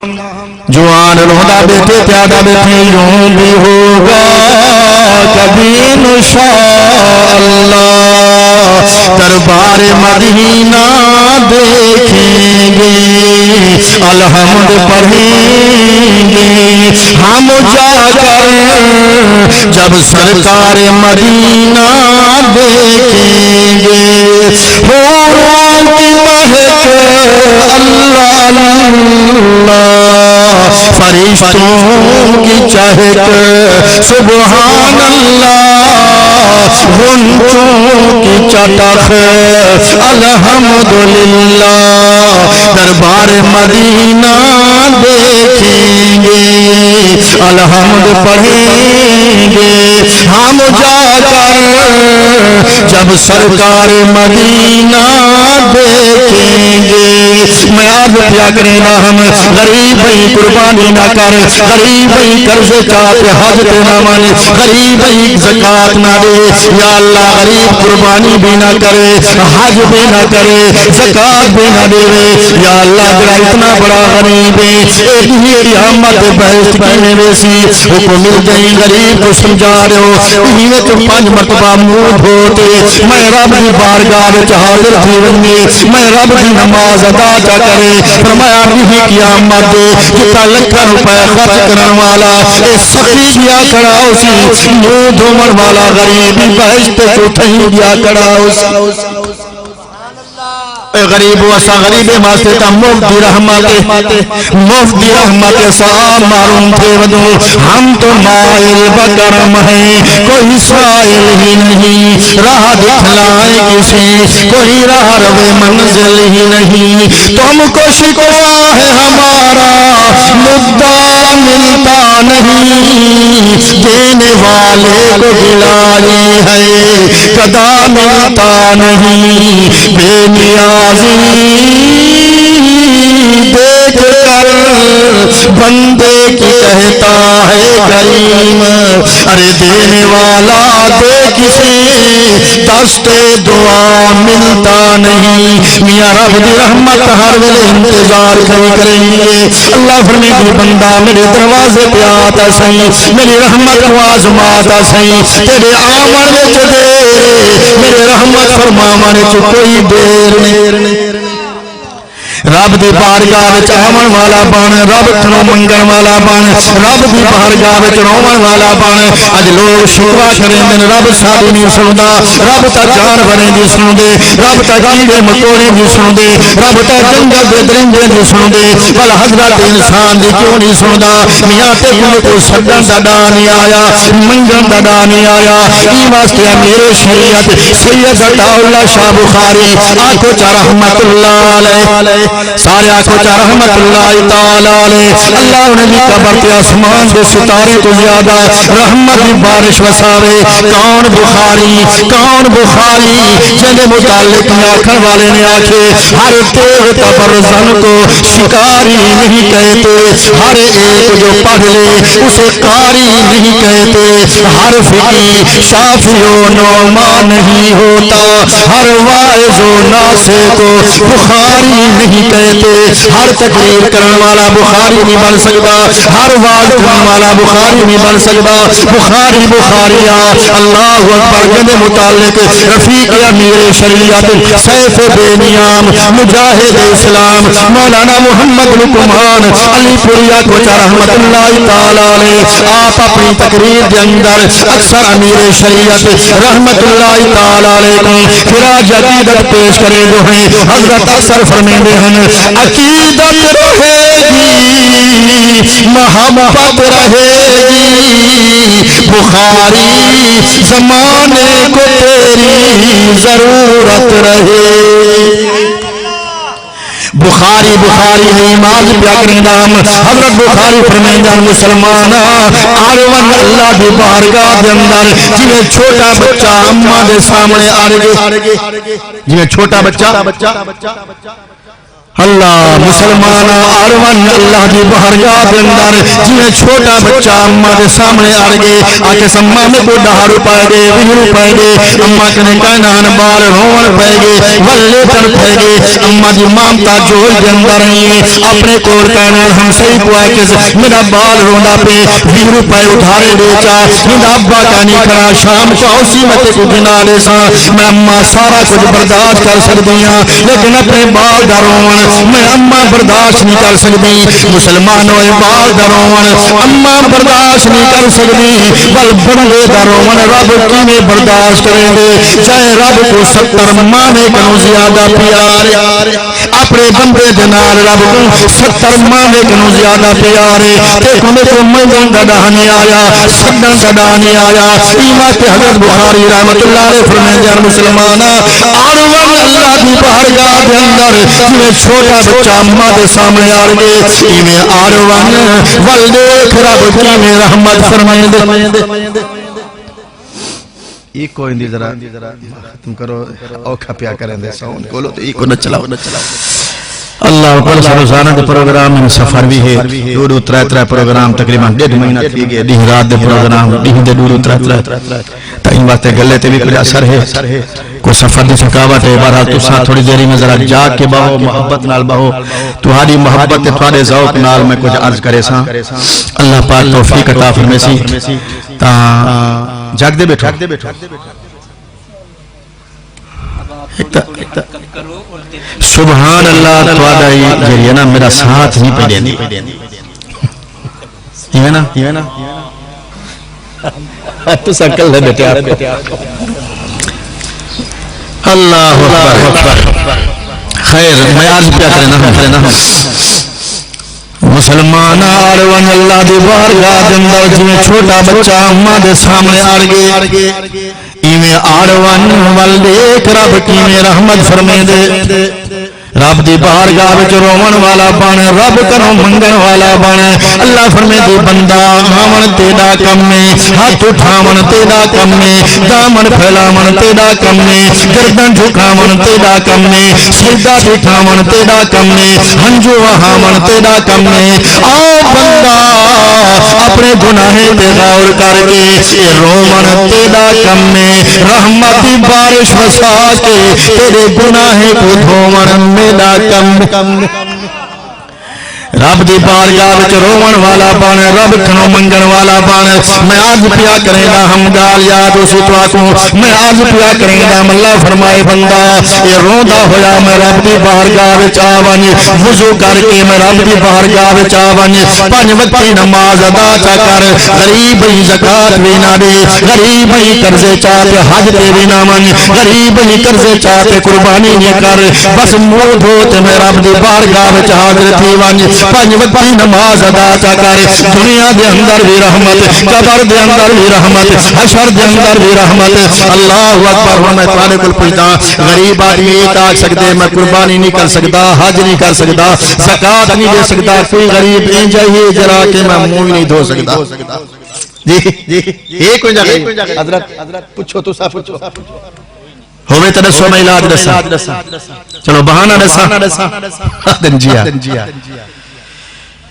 جوان روندہ بیٹے پیادہ بیٹھے یوں بھی ہوگا کبھی انشاءاللہ دربار مدینہ دیکھیں گے الحمد پڑھیں گے ہم جا کر جب سرکار مدینہ دیکھیں گے حوروں کی مہک اللہ اللہ فرشتوں کی چہک سبحان اللہ غنچوں کی چٹخ الحمدللہ دربار مدینہ دیکھیں گے الحمد پڑھیں گے ہم جا کر جب سرکار مدینہ دیکھیں گے میں عرض کیا کریں نا ہم غریب ہی قربانی نہ کر غریب ہی قرض چاہتے حاجت نہ مانے غریب ہی زکاة نہ دے یا اللہ غریب قربانی بھی نہ کرے حج بھی نہ کرے زکاة بھی نہ دے یا اللہ جڑا اتنا بڑا غریب ہے ایک ہی قیامت بہشت کی ویسی حکم مل گئی غریب کو سمجھا رہے ہو انہیں تو 5 مرتبہ منہ دھوتے میں رب کی بارگاہ وچ حاضر تھی ونجے میں رب کی نماز ادا چا کرے فرمایا بھی قیامت جتا لکھاں روپے خرچ کرن والا اے سخی گیا کھڑا اسی منہ دھومن والا غریب بہشت کو تھیں گیا کھڑا اسی اے غریب واسا غریب واسطے تا مفتی رحمت سلام معلوم تھے ودو ہم تو مائل بکرم ہیں کوئی سائل ہی نہیں راہ دکھلائے کسی کوئی راہ روے منزل ہی نہیں تم کو شکوا ہے ہمارا مدعا ملتا نہیں دینے والے کو گلائی ہے قدا ملتا نہیں بے نیازی دیکھ کر بندے کی کہتا ہے کریم ارے دینے والا دے کسی دست دعا ملتا نہیں میاں رب دی رحمت ہر ویلے انتظار کریں گے اللہ فرمائے بندہ میرے دروازے پہ آتا سہی میری رحمت کو آزماتا سہی تیرے آمن وچ دیر میرے رحمت فرماونے چ کوئی دیر نہیں رب دی بارگاہ وچ آون والا بن رب تھنوں منگن والا بن رب دی بارگاہ وچ رون والا بن اج لوگ شکوا کریں رب ساڈی نہیں سندا رب تا جانوراں دی سندے رب تا کیڑے مکوڑے دی سندے رب تا جنگل دے درندے دی سندے بل حضرت انسان دی کیوں نہیں سندا میاں تے کو سدن دا ڈا نہیں آیا منگن دا ڈا نہیں آیا ای واسطے میرے شریعت سید عطا اللہ شاہ بخاری آنکھوں چا رحمت اللہ علیہ سارے آنکھوں چا رحمت اللہ تعالیٰ علیہ اللہ نے بھی قبر کے آسمان دے ستارے تو زیادہ رحمت کی بارش وساوے کون بخاری جنہیں متعلق آکھن والے نے آکھے ہر دیو تبرزن کو شکاری نہیں کہتے ہر ایک جو پڑھ لے اسے قاری نہیں کہتے ہر فقی شافی و نعما نہیں ہوتا ہر واعظ و ناصح کو بخاری نہیں کہتے ہر تقریر کرنے والا بخاری نہیں بن سکتا ہر واعظ کرنے والا بخاری نہیں بن سکتا بخاریہ اللہ اکبر کے متعلق رفیق امیر شریعت سیف بے نیام مجاہد اسلام مولانا محمد لقمان علی پوریا کو رحمت اللہ تعالی علیہ آپ اپنی تقریر کے اندر اکثر امیر شریعت رحمت اللہ تعالی علیہ کی خراج عقیدت پیش کرے جو ہیں حضرت اکثر فرمیندے ہیں عقیدت رہے گی محبت رہے گی بخاری زمانے کو تیری ضرورت رہے بخاری ہے امام پیاکر نام حضرت بخاری فرمائندہ مسلمان آروان اللہ دی بارگاہ دے اندر جنہیں چھوٹا بچہ اماں دے سامنے آرگے جنہیں چھوٹا بچہ اللہ مسلمان آروان اللہ دی بہرگاہ دے اندر جنہیں چھوٹا بچہ اماں دے سامنے آر گئے آکے سماں میں کو ڈہارو پائے گئے ویرو پائے گئے اماں کنے کائنان بال رون پائے گئے والے تر پائے گئے اماں دی مامتا جوئی دے اندر ہیں اپنے کور کائنان ہم صحیح کو آئے کہ میرا بال رونا پہ ویرو پائے اٹھارے دے چاہ میرا ابا کانی کرا شام کو اسی متے کو گنا دے سا میں اماں سارا کچھ برداشت کر سکتی ہیں لیکن اپنے بال دارون میں اماں برداشت نہیں کر سکتی مسلمانوں بال درون اماں برداشت نہیں کر سکتی بل بندے درون رب کی میں برداشت کریں گے چاہے رب کو 70 مانے کنو زیادہ پیار اپنے بندے دنال رب کو 70 مانے کنو زیادہ پیار دیکھو میں کو مجھن دڑانے آیا سدن دڑانے آیا ایمات حضرت بخاری رحمت اللہ علیہ فرمائے جان مسلمانہ آروان اللہ کی بارگاہ دے اندر جنہیں چھوٹا بچہ اماں دے سامنے آر گئے ایمیں آروان والدیک رب کی میں رحمت فرمائے دے ایک کو اندی ذرا تم کرو اوکھا پیا کریں دے ساؤن کولو تو ایک کو نہ چلاو اللہ پر سروزانہ دے پروگرام میں سفر بھی ہے دو ترہ پروگرام تقریباً 1.5 مہینہ تھی گئے دیں رات دے پروگرام دیں دے دو ترہ تا ان باتیں گلے تے بھی کچھ اثر ہے کو سفر دی سکاوت ہے بہرحال تو ساتھ تھوڑی دیری میں ذرا جاگ کے بہو محبت نال بہو تمہاری محبت تمہارے ذوق نال میں کچھ عرض کرے ساں اللہ پاک توفیق عطا فرمائے سی تا جاگ دے بیٹھو سبحان اللہ توادائی جریہ نا میرا ساتھ نہیں پہ دیں یہ نا تو سکل ہے بیٹے آپ اللہ اکبر خیر میں عرض پیا کرنا مسلمان آروان اللہ دی بارگاہ دے اندر جنہیں چھوٹا بچہ اماں دے سامنے آر گئے ایمیں آروان والدیک رب کی میں رحمت فرمے دے رب دی بارگاہ وچ روون والا بنے رب کرو منگن والا بنے اللہ فرمے دی بندہ آمن تیرا کم میں ہاتھ اٹھاون تیرا کم میں دامن پھیلاون تیرا کم میں گردن جھکاون تیرا کم میں سجدہ بٹھاون تیرا کم میں ہنجو وہاون تیرا کم میں آؤ بندہ اپنے گناہیں تے غور کر کے روون تیرا کم میں رحمتی بارش وسا کے تیرے گناہیں کو دھوون میرا کم رب دی بارگاہ وچ روون والا بنے رب کھنو منگن والا بنے میں آج پیا کریں گا ہم گال یاد اسی تو آکوں میں آج پیا کریں گا اللہ فرمائے بندہ یہ روندہ ہویا میں رب دی بارگاہ وچ آوانی وضو کر کے میں رب دی بارگاہ وچ آوانی 5 وقتی نماز ادا چا کر غریب ہی زکاة بھی نہ دے غریب ہی قرضے چاہتے حج تے بھی نہ من غریب ہی قرضے چاہتے قربانی نہیں کر بس منہ دھوتے میں رب دی بارگاہ وچ حاضر تھی وانی 5 وقتی نماز ادا چا کر دنیا دے اندر بھی رحمت قبر دے اندر بھی رحمت حشر دے اندر بھی رحمت اللہ اکبر میں تمہارے کل پوچھتا غریب آدمی ایک آگ سکتے میں قربانی نہیں کر سکتا حج نہیں کر سکتا زکاة نہیں دے سکتا کوئی غریب انجا ہی جرا کے میں منہ نہیں دھو سکتا جی ایک ہو جائے حضرت پوچھو تو صاف پوچھو ہوئے تنسو میں علاج رسا چلو بہانہ رسا دن جیا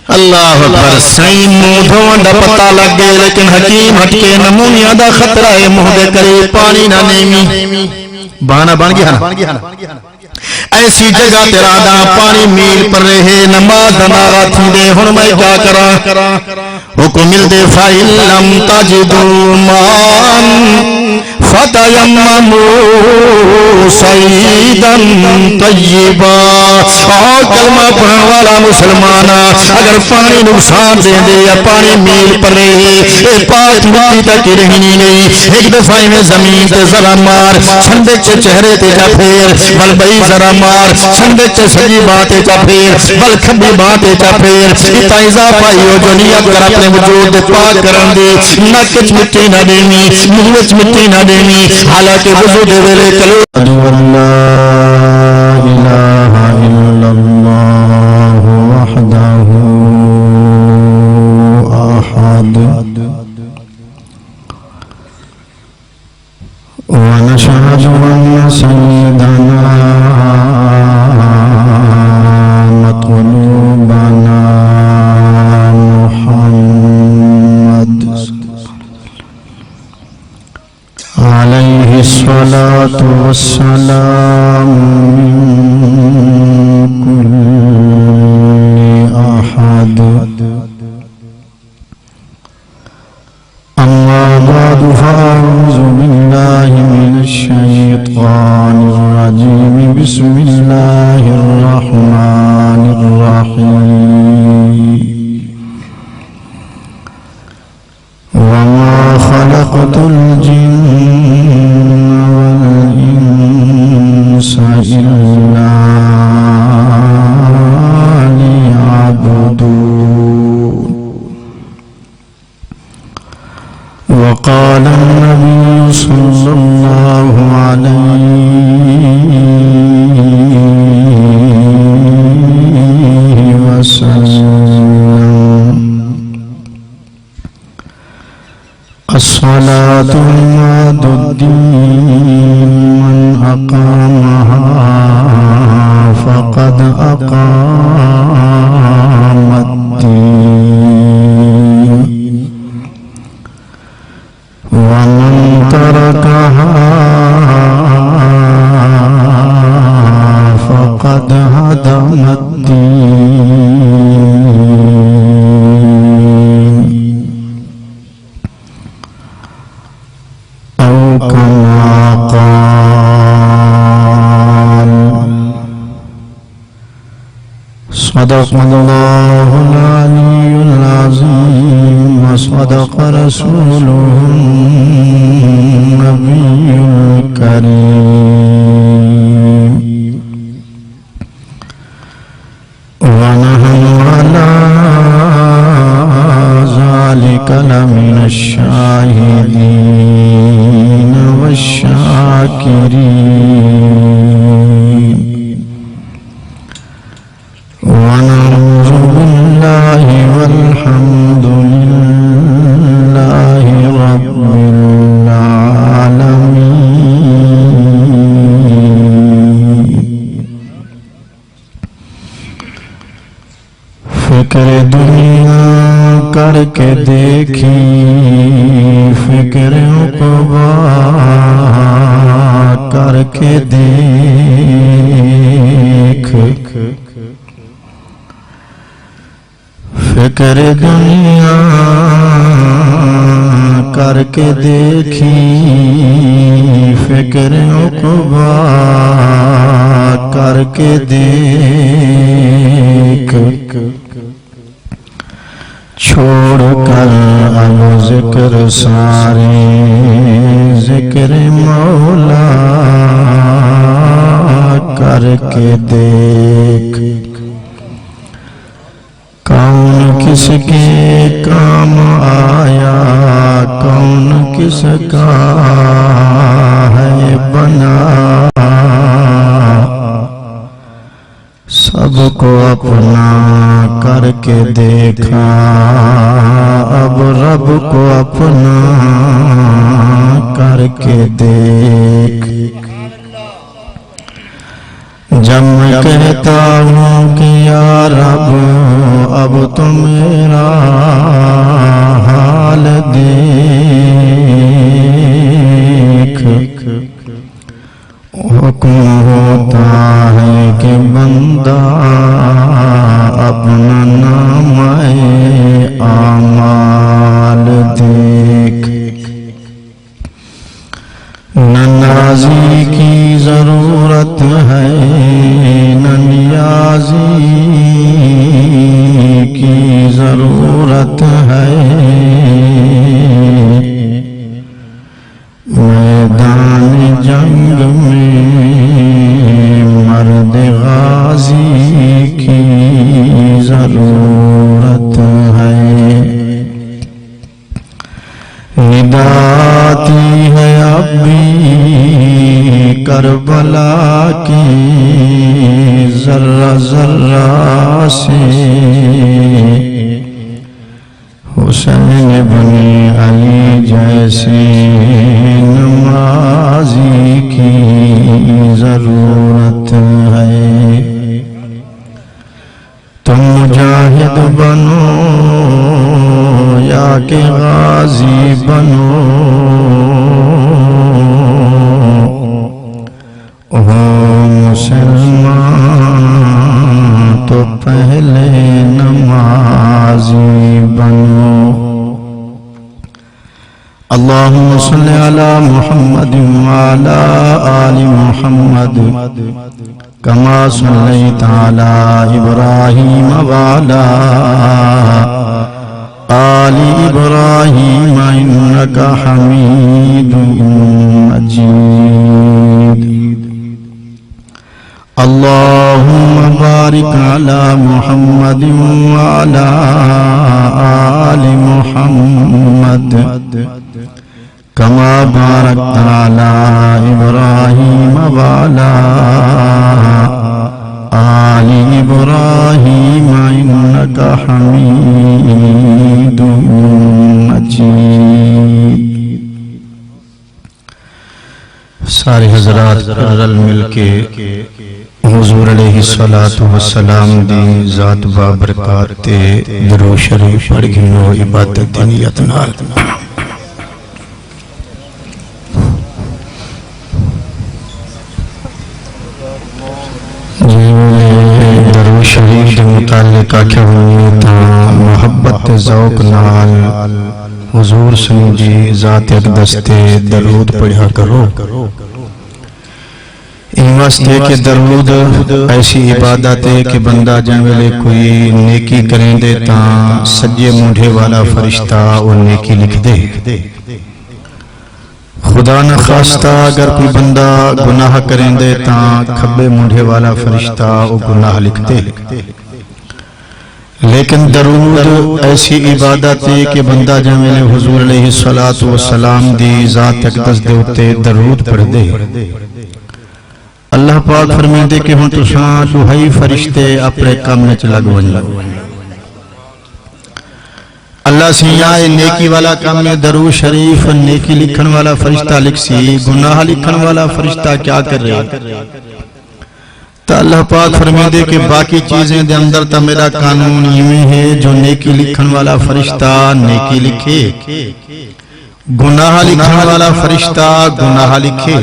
اللہ اکبر سائن موڑھوں دا پتہ لگ گئے لیکن حکیم ہٹکے نمونیہ دا خطرہ ہے مہدے کرے پانی نہ نیمی بہانہ بن گیا نا ایسی جگہ تیرا دا پانی میل پر رہے نماز دناغا تھی دے ہن میں کیا کرا حکم مل دے فَإِن لَمْ تَجِدُوا مَاءً فَتَيَمَّمُوا صَعِيدًا طَيِّبًا اور کلمہ پڑھنے والا مسلمانہ اگر پانی نقصان دے دے یا پانی میل پر رہے اے پاک مٹی تک رہنی نہیں ایک دفعہ میں زمین تے ذرا مار چھندے چہرے تے جا پھیر بل بئی ذرا مار چھندے سجی باتیں چا پھیر بل کھبی باتیں چا پھیر اتا اضافہ ہی ہو جو نیت کر اپنے وجود پاک کرن دے نکچ مٹی نہ دینی منوچ مٹی نہ دینی حالانکہ وضو دے ویلے کلو لا الہ الا اللہ وحدہ احد ونشهد أن سيدنا الصلاة والسلام من كل أحد أما بعد فأعوذ بالله من الشيطان الرجيم بسم الله الرحمن الرحيم وما خلقت الجن والإنس إلا ليعبدون وقال النبي صلى الله عليه وسلم الصلاة عماد الدين من أقامها فقد أقام الدين ومن تركها فقد هدم الدين أو كما قال صدق الله العلي العظيم وصدق رسوله النبي الكريم ونحن على ذلك لمن الشاهدين والشاكرين ونعوذ بالله والحمد لله رب العالمين فکر دنیا کر کے دیکھی فکر عقبا کر کے دیکھ فکر دنیا کر کے دیکھی فکر عقبا کر کے دیکھ چھوڑ کر اب ذکر سارے ذکر مولا کر کے دیکھ کون کس کے کام آیا کون کس کا ہے بنا سب کو اپنا کر کے دیکھا اب رب کو اپنا کر کے دیکھ جب میں کہتا ہوں کہ یا رب اب تو میرا حال دیکھ حکم ہوتا ہے کہ بندہ اپنا نامہ اعمال دیکھ نہ نازی کی ضرورت ہے نہ نیازی کی ضرورت ہے میدان جنگ میں مرد غازی کی ضرورت ہے نداتی ہے اب بھی کربلا کی ذرہ ذرہ سے حسین بن علی جیسے نمازی کی ضرورت ہے تم مجاہد بنو یا کہ غازی بنو مسلمان تو پہلے نمازی بنو اللہم صلی علی محمد وعلی آل محمد کما صلیت علی ابراہیم وعلی آل ابراہیم انکا حمید مجید اللہم بارک علی محمد وعلی آل محمد کما بارکت علی ابراہیم وعلی آل ابراہیم انکا حمید مجید سارے حضرات رل مل کے حضور علیہ السلام دی ذات بابرکات درو شریف پڑھ گنو عبادت نیت نال درو شریف دے متعلق آکھا ہوئی تا محبت ذوق نال حضور سنجی ذات اقدس تے درود پڑھا کرو ان واسطے کہ درود ایسی عبادت ہے کہ بندہ جن ویلے کوئی نیکی کریں دے تاں سجے مونڈے والا فرشتہ وہ نیکی لکھ دے خدا نہ خواستہ اگر کوئی بندہ گناہ کریں دے تاں کھبے مونڈے والا فرشتہ وہ گناہ لکھ دے لیکن درود ایسی عبادت ہے کہ بندہ جن ویلے حضور علیہ السلام دی ذات اقدس دے ہوتے درود پڑھ دے اللہ پاک فرمائے دے کہ ہوں تو شاہ دہائی فرشتے اپنے کام میں چلا گو اللہ سیاہ نیکی والا کام میں درود شریف نیکی لکھن والا فرشتہ لکھ سی گناہ لکھن والا فرشتہ کیا کر رہے تو اللہ پاک فرمائے دے کہ باقی چیزیں دے اندر تا میرا قانون یوں ہے جو نیکی لکھن والا فرشتہ نیکی لکھے گناہ لکھن والا فرشتہ گناہ لکھے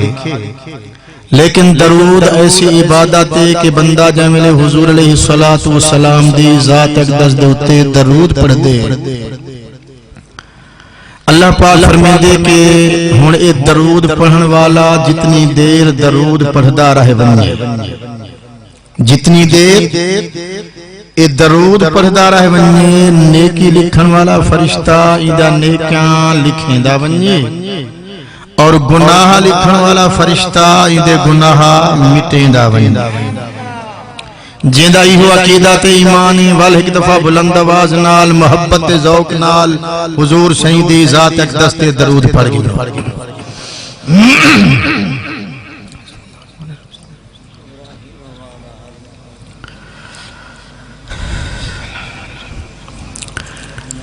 لیکن درود ایسی عبادت ہے کہ بندہ جامل حضور علیہ السلام دی ذات اقدس دوتے درود پڑھ دے اللہ پاک فرمائے دے کہ ہن اے درود پڑھن والا جتنی دیر درود پڑھدا رہے بنیے جتنی دیر اے درود پڑھدا رہے بنیے نیکی لکھن والا فرشتہ ایدہ نیکیاں لکھیں دا بنیے اور گناہ لکھن والا فرشتہ ایدے گناہ مٹیں دا بنیے جیندہ ایہو عقیدت ایمانی والحق دفعہ بلند آواز نال محبت ذوق نال حضور سیدی ذات اقدس تے درود پڑھ گئی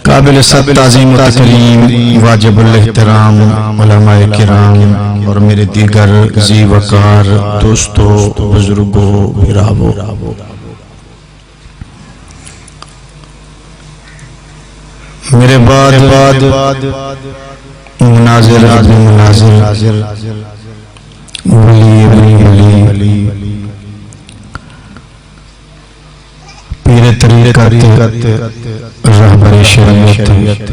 قابل صد تعظیم و تکریم واجب الاحترام علماء کرام اور میرے دیگر ذی وقار دوستو بزرگو بھراو میرے بعد مناظر ولی پیر طریقت رہبر شریعت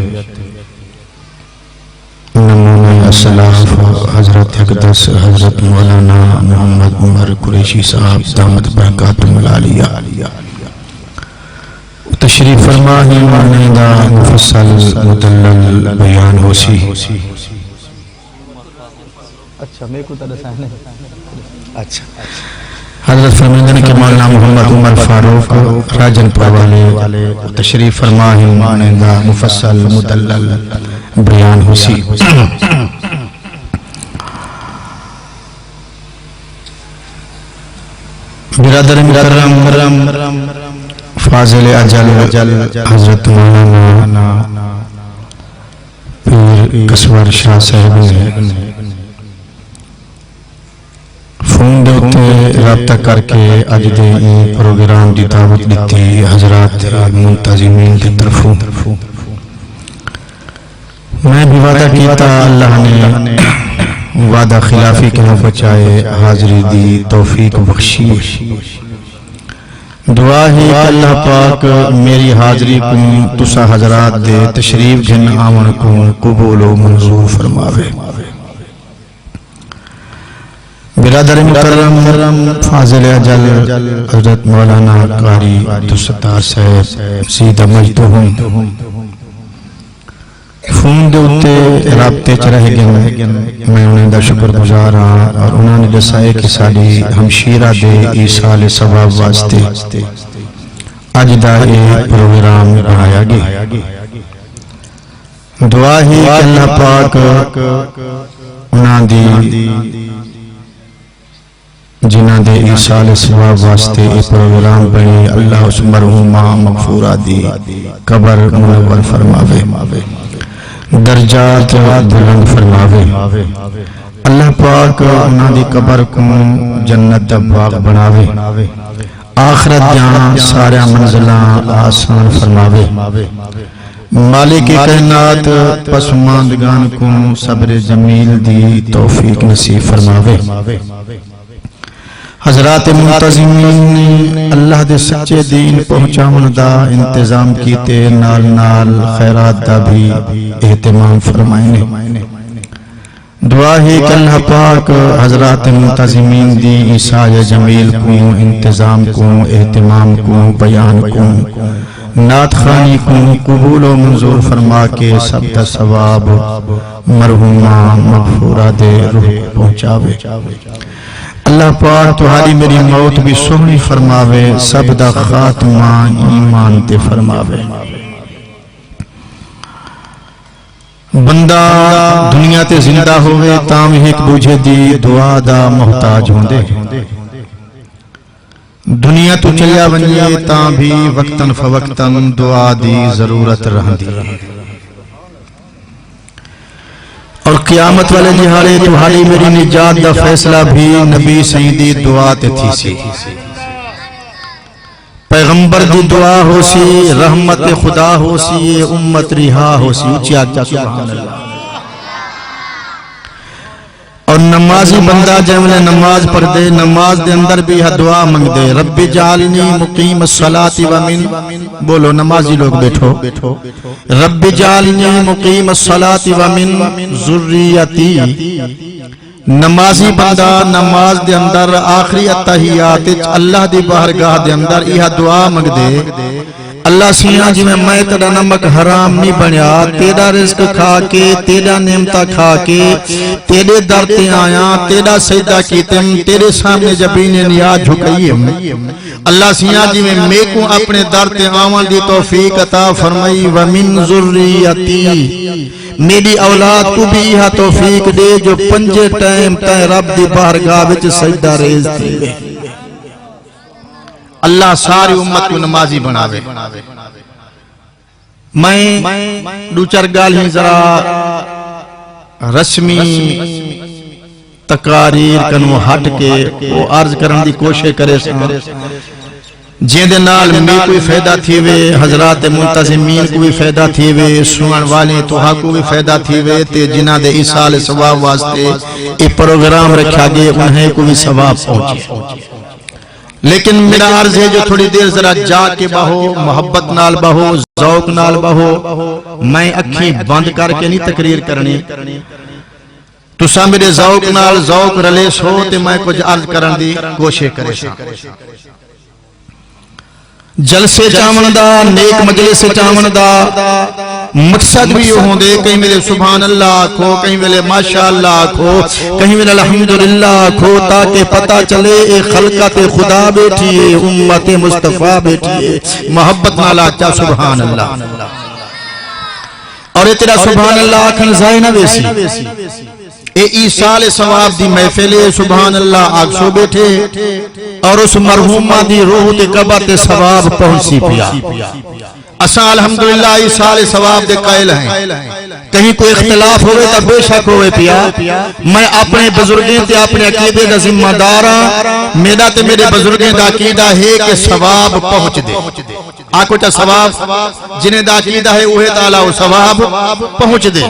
نمونہ اسلاف حضرت اقدس حضرت مولانا محمد عمر قریشی صاحب دامت برکاتم العالیہ تشریف فرما ہی مانندہ مفصل مدلل بیان ہو سی اچھا میں کو ترسا ہے اچھا حضرت فرمیدن کے مولانا محمد عمر فاروق راجن پروالے تشریف فرما ہی مانندہ مفصل مدلل بیان ہو سی برادر مکرم فاضل اجل حضرت مولانا پیر کسور شاہ صاحب نے فون دوتے رابطہ کر کے اج دے پروگرام دی دعوت دیتی حضرات منتظمین دی طرفوں میں بھی وعدہ کیتا اللہ نے وعدہ خلافی کے نہ بچائے، حاضری دی توفیق بخشی۔ دعا ہے کہ اللہ پاک میری حاضری کو تسا حضرات دے تشریف جن آمن کو قبول و منظور فرماوے۔ برادر مکرم فاضل اجل حضرت مولانا قاری عبدالستار صاحب سیدہ مجدہم فون دے اتے رابطے چ رہ گئے، میں انہیں دا شکر گزار ہاں، اور انہوں نے دسائے کہ ساری ہمشیرہ دے ایصال ثواب واسطے اج دا یہ پروگرام بنایا گیا۔ دعا ہے کہ اللہ پاک انہوں دی جنہ دے ایصال ثواب واسطے یہ پروگرام بنے، اللہ اس مرحومہ مغفورہ دی قبر منور فرماوے، درجات بلند فرماوے۔ اللہ پاک انہاں دی قبر کو جنت دا باغ بناوے، آخرت جہاں سارے منزلاں آسان فرماوے۔ مالک کائنات پسماندگان کو صبر جمیل دی توفیق نصیب فرماوے۔ حضرات منتظمین نے اللہ دے سچے دین پہنچاون دا انتظام کیتے، نال نال خیرات دا بھی اہتمام فرمائنے۔ دعا ہے کہ اللہ پاک حضرات منتظمین دی عیسائی جمیل کو انتظام کو اہتمام کو بیان کو نعت خوانی کو قبول و منظور فرما کے سب دا ثواب مرحومہ مغفورہ دے روح پہنچاوے۔ اللہ پاک تمہاری میری موت بھی سہنی فرماوے، سب دا خاتمہ ایمان تے فرماوے۔ بندہ دنیا تے زندہ ہوئے تام ایک دوجہ دی دعا دا محتاج ہوندے، دنیا تو چلیا ونجے تام بھی وقتاً فوقتاً دعا دی ضرورت رہندی۔ اور قیامت والے دہاڑے تمہاری میری نجات دا فیصلہ بھی نبی سیدی دعا تے تھی سی، پیغمبر دی دعا ہو سی، رحمت خدا ہو سی، امت رہا ہو سی، اچھی آجا سبحان اللہ۔ اور نمازی بندہ جملے نماز پڑھ دے، نماز دے اندر بھی دعا منگ دے، رب جعلنی مقیم الصلاة ومن، بولو نمازی لوگ بیٹھو، رب جعلنی مقیم الصلاة ومن ذریتی۔ نمازی بندہ نماز دے اندر آخری اتحیات اللہ دی بارگاہ دے اندر یہ دعا منگ دے، اللہ سیاں جی میں تیرا نمک حرام نہیں بنیا، تیرا رزق کھا کے، تیرا نعمتہ کھا کے، تیرے در تے آیا، تیرا سجدہ کیتم، تیرے سامنے جبین نیاز جھکائیم، اللہ سیاں جی میں کو اپنے در تے آوان دی توفیق عطا فرمائی، ومن ذریتی، میری اولاد کو بھی یہ توفیق دے جو پنجے ٹائم تے رب دی بارگاہ وچ سجدہ ریز تھی۔ اللہ ساری امت کو نمازی بناوے۔ میں دو چار گال ہی ذرا رسمی تقاریر کنو ہٹ کے وہ عرض کرن دی کوشش کرے سن، جن دے نال میں کوئی فائدہ تھی وے، حضرات منتظمین کو بھی فائدہ تھی وے، سنن والے توہا کو بھی فائدہ تھی وے، تے جنہ دے ایصال ثواب واسطے یہ پروگرام رکھا گئے انہیں کو بھی ثواب پہنچے۔ لیکن میرا عرض ہے جو تھوڑی دیر ذرا جا کے بہو، محبت نال بہو، ذوق نال بہو، میں اکھیں بند کر کے نہیں تقریر کرنی، تساں میرے ذوق نال ذوق رلے سو تے میں کچھ عرض کرن دی کوشش کرے سا۔ جلسے چاون دا، نیک مجلس چاون دا مقصد بھی ہوں دے، کہیں میرے سبحان اللہ کھو، کہیں میرے ماشاءاللہ کھو، کہیں میرے الحمدللہ کھو، تاکہ پتہ چلے اے خلقت خدا بیٹھی ہے، امت مصطفیٰ بیٹھی ہے، محبت نالا چا سبحان اللہ۔ اور اے تیرا سبحان اللہ آکھن زائے نہ ویسی، اے ایصال ثواب دی محفل سبحان اللہ آگ سو بیٹھے، اور اس مرحومہ دی روح تے قبر تے ثواب پہنچی پیا۔ اساں الحمدللہ ایصال ثواب دے قائل ہیں، کہیں کوئی اختلاف ہوئے تا بے شک ہوئے پیا، میں اپنے بزرگیں تے اپنے عقیدے دا ذمہ دارا، میرا تے میرے بزرگیں دا عقیدہ ہے کہ ثواب پہنچ دے۔ آکو چا ثواب جنہیں دا عقیدہ ہے اوہ تعالیٰ و ثواب پہنچ دے.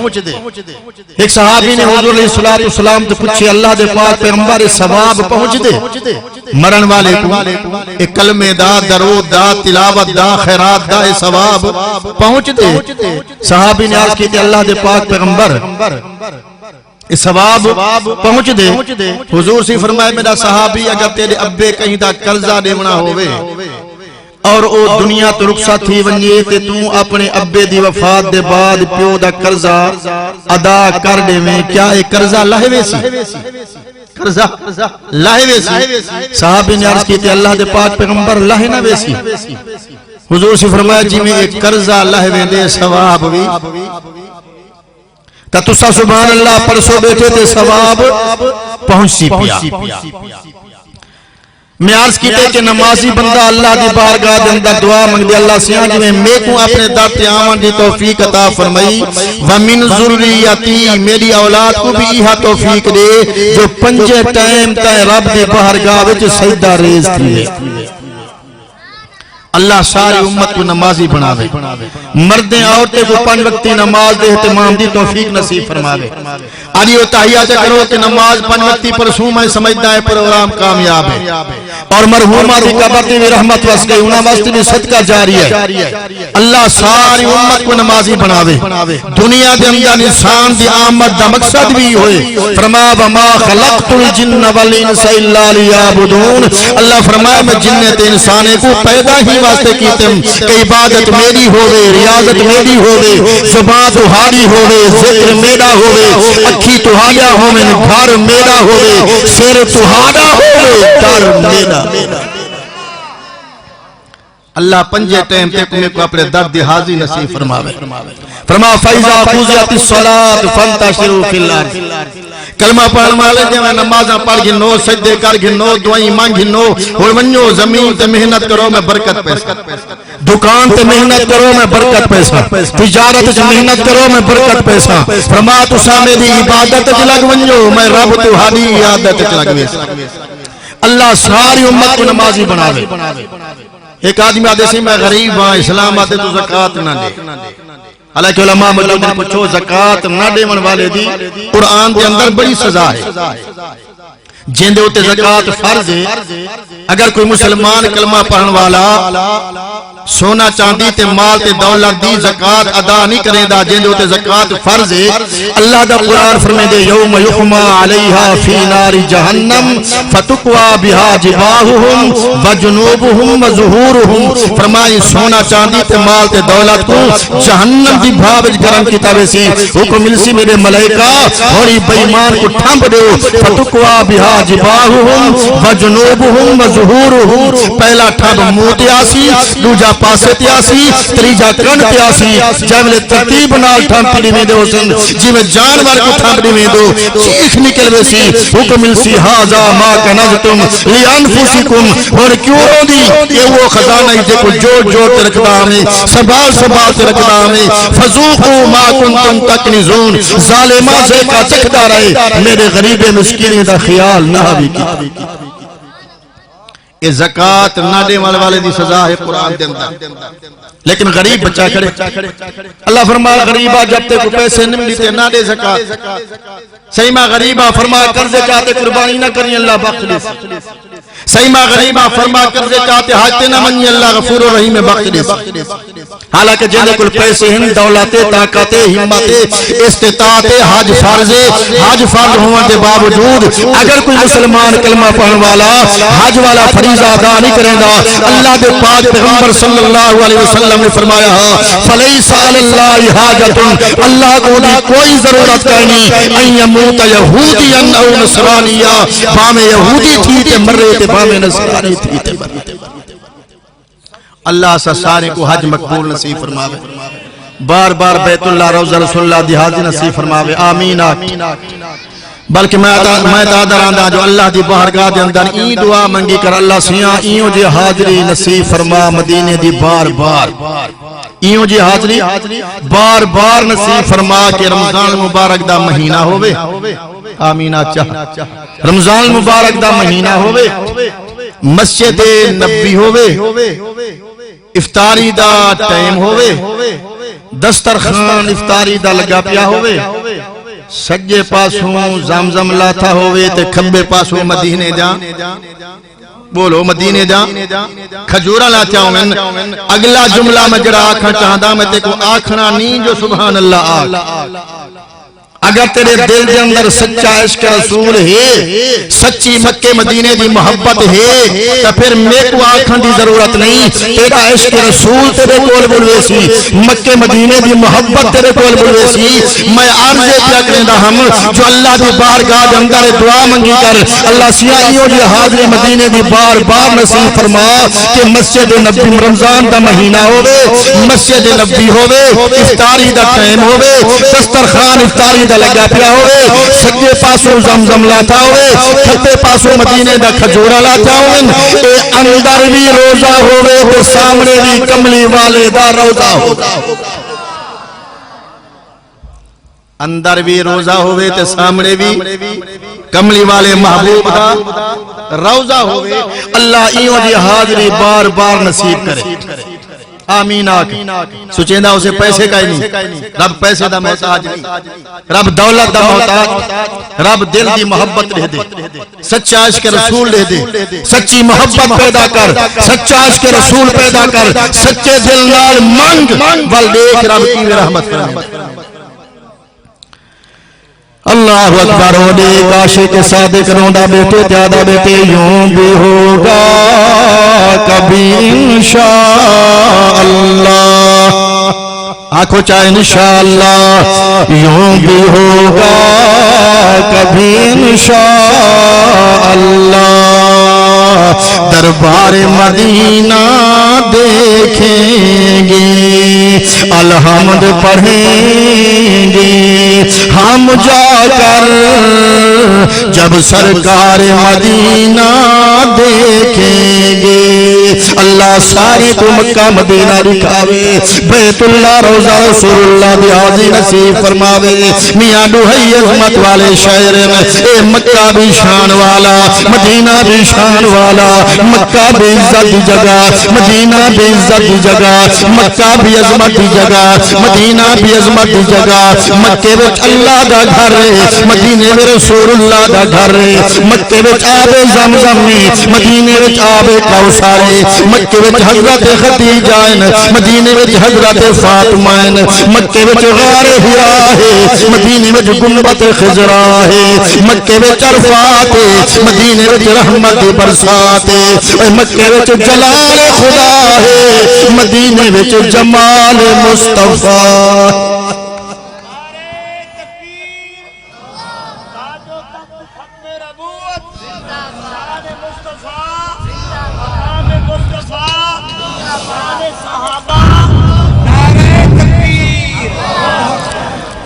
ایک صحابی نے حضور علیہ السلام تو پوچھے اللہ دے پاک پیغمبر ثواب پہنچ دے مرن والے کو ایک کلمہ دا درود دا تلاوت دا خیرات دا ثواب پہنچ دے. صحابی نے عرض کی تھی اللہ دے پاک پیغمبر ثواب پہنچ دے. حضور سے فرمائے میرا صحابی اگر تیرے ابے کہیں دا قرضہ دیونا ہوئے اور او دنیا تو رخصت تھی ونجے تے تو اپنے ابے دی وفات دے بعد پیو دا قرضہ ادا کر دے میں کیا ایک قرضہ لہوے سی قرضہ لہوے سی. صحابی نے عرض کی تھی اللہ دے پاک پیغمبر لہے نہ ویسی. حضور سے فرمایا جی میں ایک قرضہ لہوے دے ثواب بھی تا تسا سبحان اللہ پرسو بیٹھے تے ثواب پہنچ سی پیا. میں عرض کیتے کہ نمازی بندہ اللہ دی بارگاہ دے اندر دعا منگ دے اللہ سیاں جی میں کو اپنے در تے آمن دی توفیق عطا فرمائی وَمِن ذُرِّيَّتِي میری اولاد کو بھی یہاں توفیق دے جو پنجے ٹائم تے رب دی بارگاہ وچ سجدہ ریز تھی. اللہ ساری امت کو نمازی بناوے مردیں عورتیں کو 5 وقتی نماز دے اہتمام دی توفیق نصیب فرماوے. علی و تحیہ سے کرو کہ نماز 5 وقتی پرسوں میں سمجھتا ہے پروگرام کامیاب ہے اور مرحومہ دی قبر دی رحمت وس گئی انہاں واسطے بھی صدقہ جاری ہے. اللہ ساری امت کو نمازی بناوے. دنیا دے اندر انسان دی آمد دا مقصد بھی ہوئے فرمایا وما خلقت الجن والانس الا لیعبدون. اللہ فرمایا میں جن تے انسانے کو پیدا ہی واسطے کیتم کہ عبادت میری ہوئے ریاضت میری ہوئے زبان تہاری ہوئے ذکر میرا ہوئے اکھی تہایا ہوئے گھر میرا ہوئے سر تہارا ہوئے در میرا. اللہ پنجے ٹائم تے تمہیں کو اپنے درد حاضی نصیب فرماوے. فرما فَإِذَا قُضِيَتِ الصَّلَاةُ فَانْتَشِرُوا فِي الْأَرْضِ کلمہ پڑھن والے جے میں نمازاں پڑھ گھنو سجدے کر گھنو دعائیں مانگ گھنو اور ونجو زمین تے محنت کرو میں برکت پیسہ دکان تے محنت کرو میں برکت پیسہ تجارت تے محنت کرو میں برکت پیسہ. فرما تسا میری عبادت تے لگ ونجو میں رب تہاڈی عبادت تے لگ ویسا. اللہ ساری امت کو نمازی بناوے. ایک آدمی آدھے سی میں غریب ہاں اسلام آتے تو زکاة نہ دے. حالانکہ علماء مجھے پوچھو زکاة نہ دے من والے دی قرآن دے اندر بڑی سزا ہے. جن دے ہوتے زکاة فرض ہے. اگر کوئی مسلمان کلمہ پڑھن والا سونا چاندی تے مال تے دولت دی زکاة ادا نہیں کریں دا جن دے ہوتے زکاة فرض ہے. اللہ دا قرآن فرمائے دے یوم یحما علیہا فی نار جہنم فتقوا بہا جباہہم وجنوبہم وظہورہم. فرمائی سونا چاندی تے مال تے دولت کو جہنم دی بھاوج گرم کتابے سی حکم ملسی میرے ملائکہ اور بیمان کو ٹھمپ دو فتقوا بہا جباہہم وجنوبہم وظہورہم. پہلا ٹھمپ منہ تے آسی دوجا پاسے تیاسی تریجا کرن تیاسی جاولے ترتیب نال ٹھمپ دیویں دو سن جی میں جانور کو ٹھمپ دیویں دو چیخ نکل ویسی حکم ملسی ہاذا ما کنزتم لانفسکم. اور کیوں دی کہ وہ خزانہ جے کو جوڑ جوڑ تے رکھدا ہمیں سنبھال سنبھال تے رکھدا ہمیں فذوقوا ما کنتم تکنزون. ظالمہ سے کا چکھدا رہے میرے غریب مسکین دا خیال نہ بھی کی. یہ زکاة نہ دے والے دی سزا ہے قرآن دے اندر. لیکن غریب بچہ کرے اللہ فرمایا غریبہ جب تے کو پیسے نہیں ملتے نہ دے زکاة. سیمہ غریبہ فرمایا قرضے چاہتے قربانی نہ کریں اللہ بخش دے. سیمہ غریبہ فرمایا قرضے چاہتے حاجتے نہ منی اللہ غفور و رحیم بخش دے. حالانکہ جنہیں کل پیسے ہیں دولت طاقت ہمت استطاعت حج فرض ہونے کے باوجود اگر کوئی مسلمان کلمہ پڑھنے والا حج والا فریضہ ادا نہیں کرے گا اللہ دے پاک پیغمبر صلی اللہ علیہ وسلم نے فرمایا فلیس علی اللہ حاجت اللہ کو دی کوئی ضرورت نہیں ان یموت یہودی او نصرانیہ باہمیں یہودی تھی تے مرے تے باہمیں نصرانی تھی تے مرے. اللہ سا سارے کو حج مقبول نصیب فرماوے. بار بار بیت اللہ روضہ رسول اللہ دی حاضری نصیب فرماوے آمین. بلکہ میں تعدر آندہ جو اللہ دی بارگاہ دے اندر این دعا منگی کر اللہ سیاں ایوں جے حاضری نصیب فرما مدینے دی بار بار ایوں جے حاضری بار بار نصیب فرما کہ رمضان مبارک دا مہینہ ہوئے آمین. رمضان مبارک دا مہینہ ہوئے مسجد نبی ہوئے افطاری دا ٹائم ہوئے دسترخوان افطاری دا لگا پیا ہوئے سجے پاسوں زمزم لاتا ہوئے تے کھبے پاسوں مدینے جا بولو مدینے جا کھجورہ لاتا ہوں اگلا جملہ میں جڑا آکھنا چاہتا میں تے کو آکھنا نہیں جو سبحان اللہ آکھ اگر تیرے دل دے اندر سچا عشق رسول ہے سچی مکہ مدینے دی محبت ہے تو پھر میں کو آنکھن دی ضرورت نہیں تیرا عشق رسول تیرے کول بلوے سی مکہ مدینے دی محبت تیرے کول بلوے سی میں عرضے کیا کریں دا ہم جو اللہ دی بارگاہ دے اندر دعا منگی کر اللہ سیاہیوں دی حاضر مدینے دی بار بار نصیب فرما کہ مسجد نبی رمضان دا مہینہ ہوئے مسجد نبی ہوئے افطاری دا ٹائم ہوئے دسترخوان افطاری دا لگا پیا ہوئے سجے پاسوں زمزم لاتا ہوئے کھتے پاسوں مدینے دا کھجورہ لاتا ہوئے اے اندر بھی روزہ ہوئے تو سامنے بھی کملی والے دا روزہ ہوگا اندر بھی روزہ ہوئے تو سامنے بھی کملی والے محبوب دا روزہ ہوئے اللہ ایوں دی حاضری بار بار نصیب کرے آمین آکھ سچیندہ اسے پیسے کا ہی نہیں رب پیسے دا محتاج نہیں رب دولت دا محتاج رب دل دی محبت رہ دے سچا عشق رسول رہ دے سچی محبت پیدا کر سچا عشق رسول پیدا کر سچے دل نال منگ ول دیکھ رب کی رحمت کرے اللہ اکبر ہو دے عاشق صادق روندا بیٹے زیادہ بیٹے یوں بھی ہوگا کبھی انشاءاللہ آنکھو چاہے انشاءاللہ یوں بھی ہوگا کبھی انشاءاللہ دربار مدینہ دیکھیں گے الحمد پڑھیں گے ہم جا کر جب سرکار مدینہ دیکھیں گے اللہ ساری تو مکہ مدینہ دکھاوے بیت اللہ روزہ رسول اللہ دی حاضری نصیب فرماوے میاں ڈوہی عظمت والے شہر میں اے مکہ بھی شان والا مدینہ بھی شان والا مکہ بھی عزت دی جگہ مدینہ بھی عزت دی جگہ مکہ بھی عظمت دی جگہ مدینہ بھی عظمت دی جگہ مکہ وچ اللہ دا گھر ہے مدینے میں رسول اللہ دا گھر ہے مکہ وچ آب زمزم مدینے وچ آب کوثر مکہ وچ حضرت خدیجہ مدینے وچ حضرت فاطمہ مکہ وچ غار حرا ہے مدینے وچ گنبد خضرا ہے مکہ وچ عرفات مدینے وچ رحمت برسات مکہ وچ جلال خدا ہے مدینے وچ جمال مصطفیٰ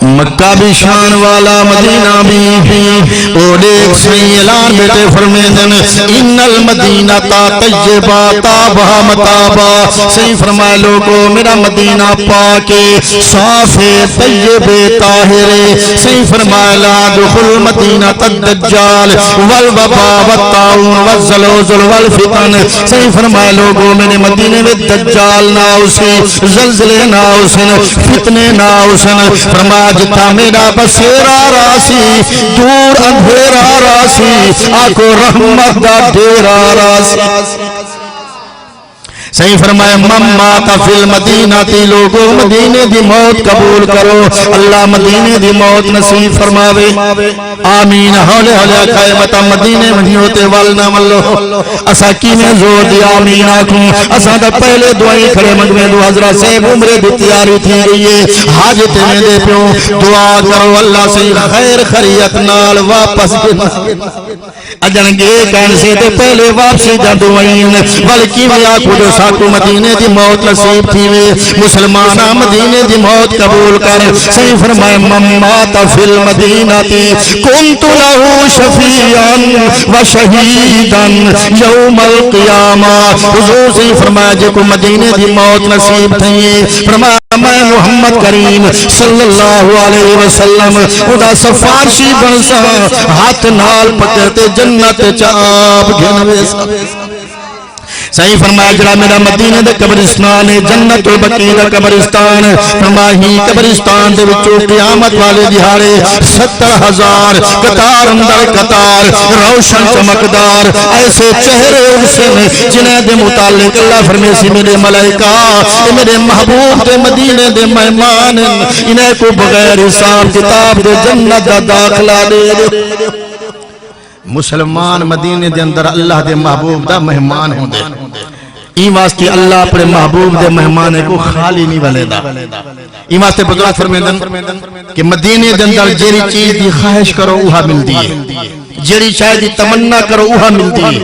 مکہ بھی شان والا مدینہ بھی اور ایک صحیح اعلان بیٹے فرمیدن ان المدینہ تا طیبہ تابہ متابہ صحیح فرمائے لوگو میرا مدینہ پاکے صاف طیب طاہر صحیح فرمائے لا دخل مدینہ الدجال والوبا والطاعون والزلزل والفتن صحیح فرمائے لوگو میرے مدینے میں دجال نہ اسے زلزلے نہ اسن فتنے نہ اسن فرمائے جتا میرا بسیرا راسی دور اندھیرا راسی آنکھو رحمت دا ڈیرا راسی صحیح فرمایا ممات فی المدینہ تی لوگو مدینے دی موت قبول کرو اللہ مدینے دی موت نصیب فرماوے آمین حولے حولے قائمتا مدینے مدینوتے والنا ملو اسا کی میں زور دی آمین آکھوں اسا دا پہلے دعائی کھڑے منگویں دو حضرات سے عمرے دی تیاری تھی گئی ہے حاجت میں دے پیوں دعا کرو اللہ سے خیر خریت نال واپس اجنگے کہن سے دے پہلے واپسی دا دعائین بلکی میں آکھو جو ساکو مدینے دی موت نصیب تھی وے مسلمانہ مدینے دی موت قبول کر صحیح فرمائے ممات فی المدینہ تی کنت لہو شفیعاً و شہیداً یوم القیامہ حضور صحیح فرمائے جے کو مدینے دی موت نصیب تھی فرمائے میں محمد کریم صلی اللہ علیہ وسلم خدا سفارشی بنسا ہاتھ نال پکڑتے جنت چاپ گھنوے صحیح فرمایا جڑا میرا مدینے دے قبرستان ہے جنت البقیع دا قبرستان فرمائی قبرستان دے وچوں قیامت والے دہاڑے 70,000 قطار اندر قطار روشن چمکدار ایسے چہرے انسے میں جنہیں دے متعلق اللہ فرمیسی میرے ملائکہ میرے محبوب دے مدینے دے مہمان انہیں کو بغیر حساب کتاب دے جنت دا داخلہ دے مسلمان مدینے دے اندر اللہ دے محبوب دا مہمان ہوں دے این واسطے اللہ اپنے محبوب دے مہمانے کو خالی نہیں بنے دا این واسطے بزرگ فرمیدن کہ مدینے دے اندر جیری چیز دی خواہش کرو اوہا مل دیئے جیری شاید دی تمنا کرو اوہا مل دیئے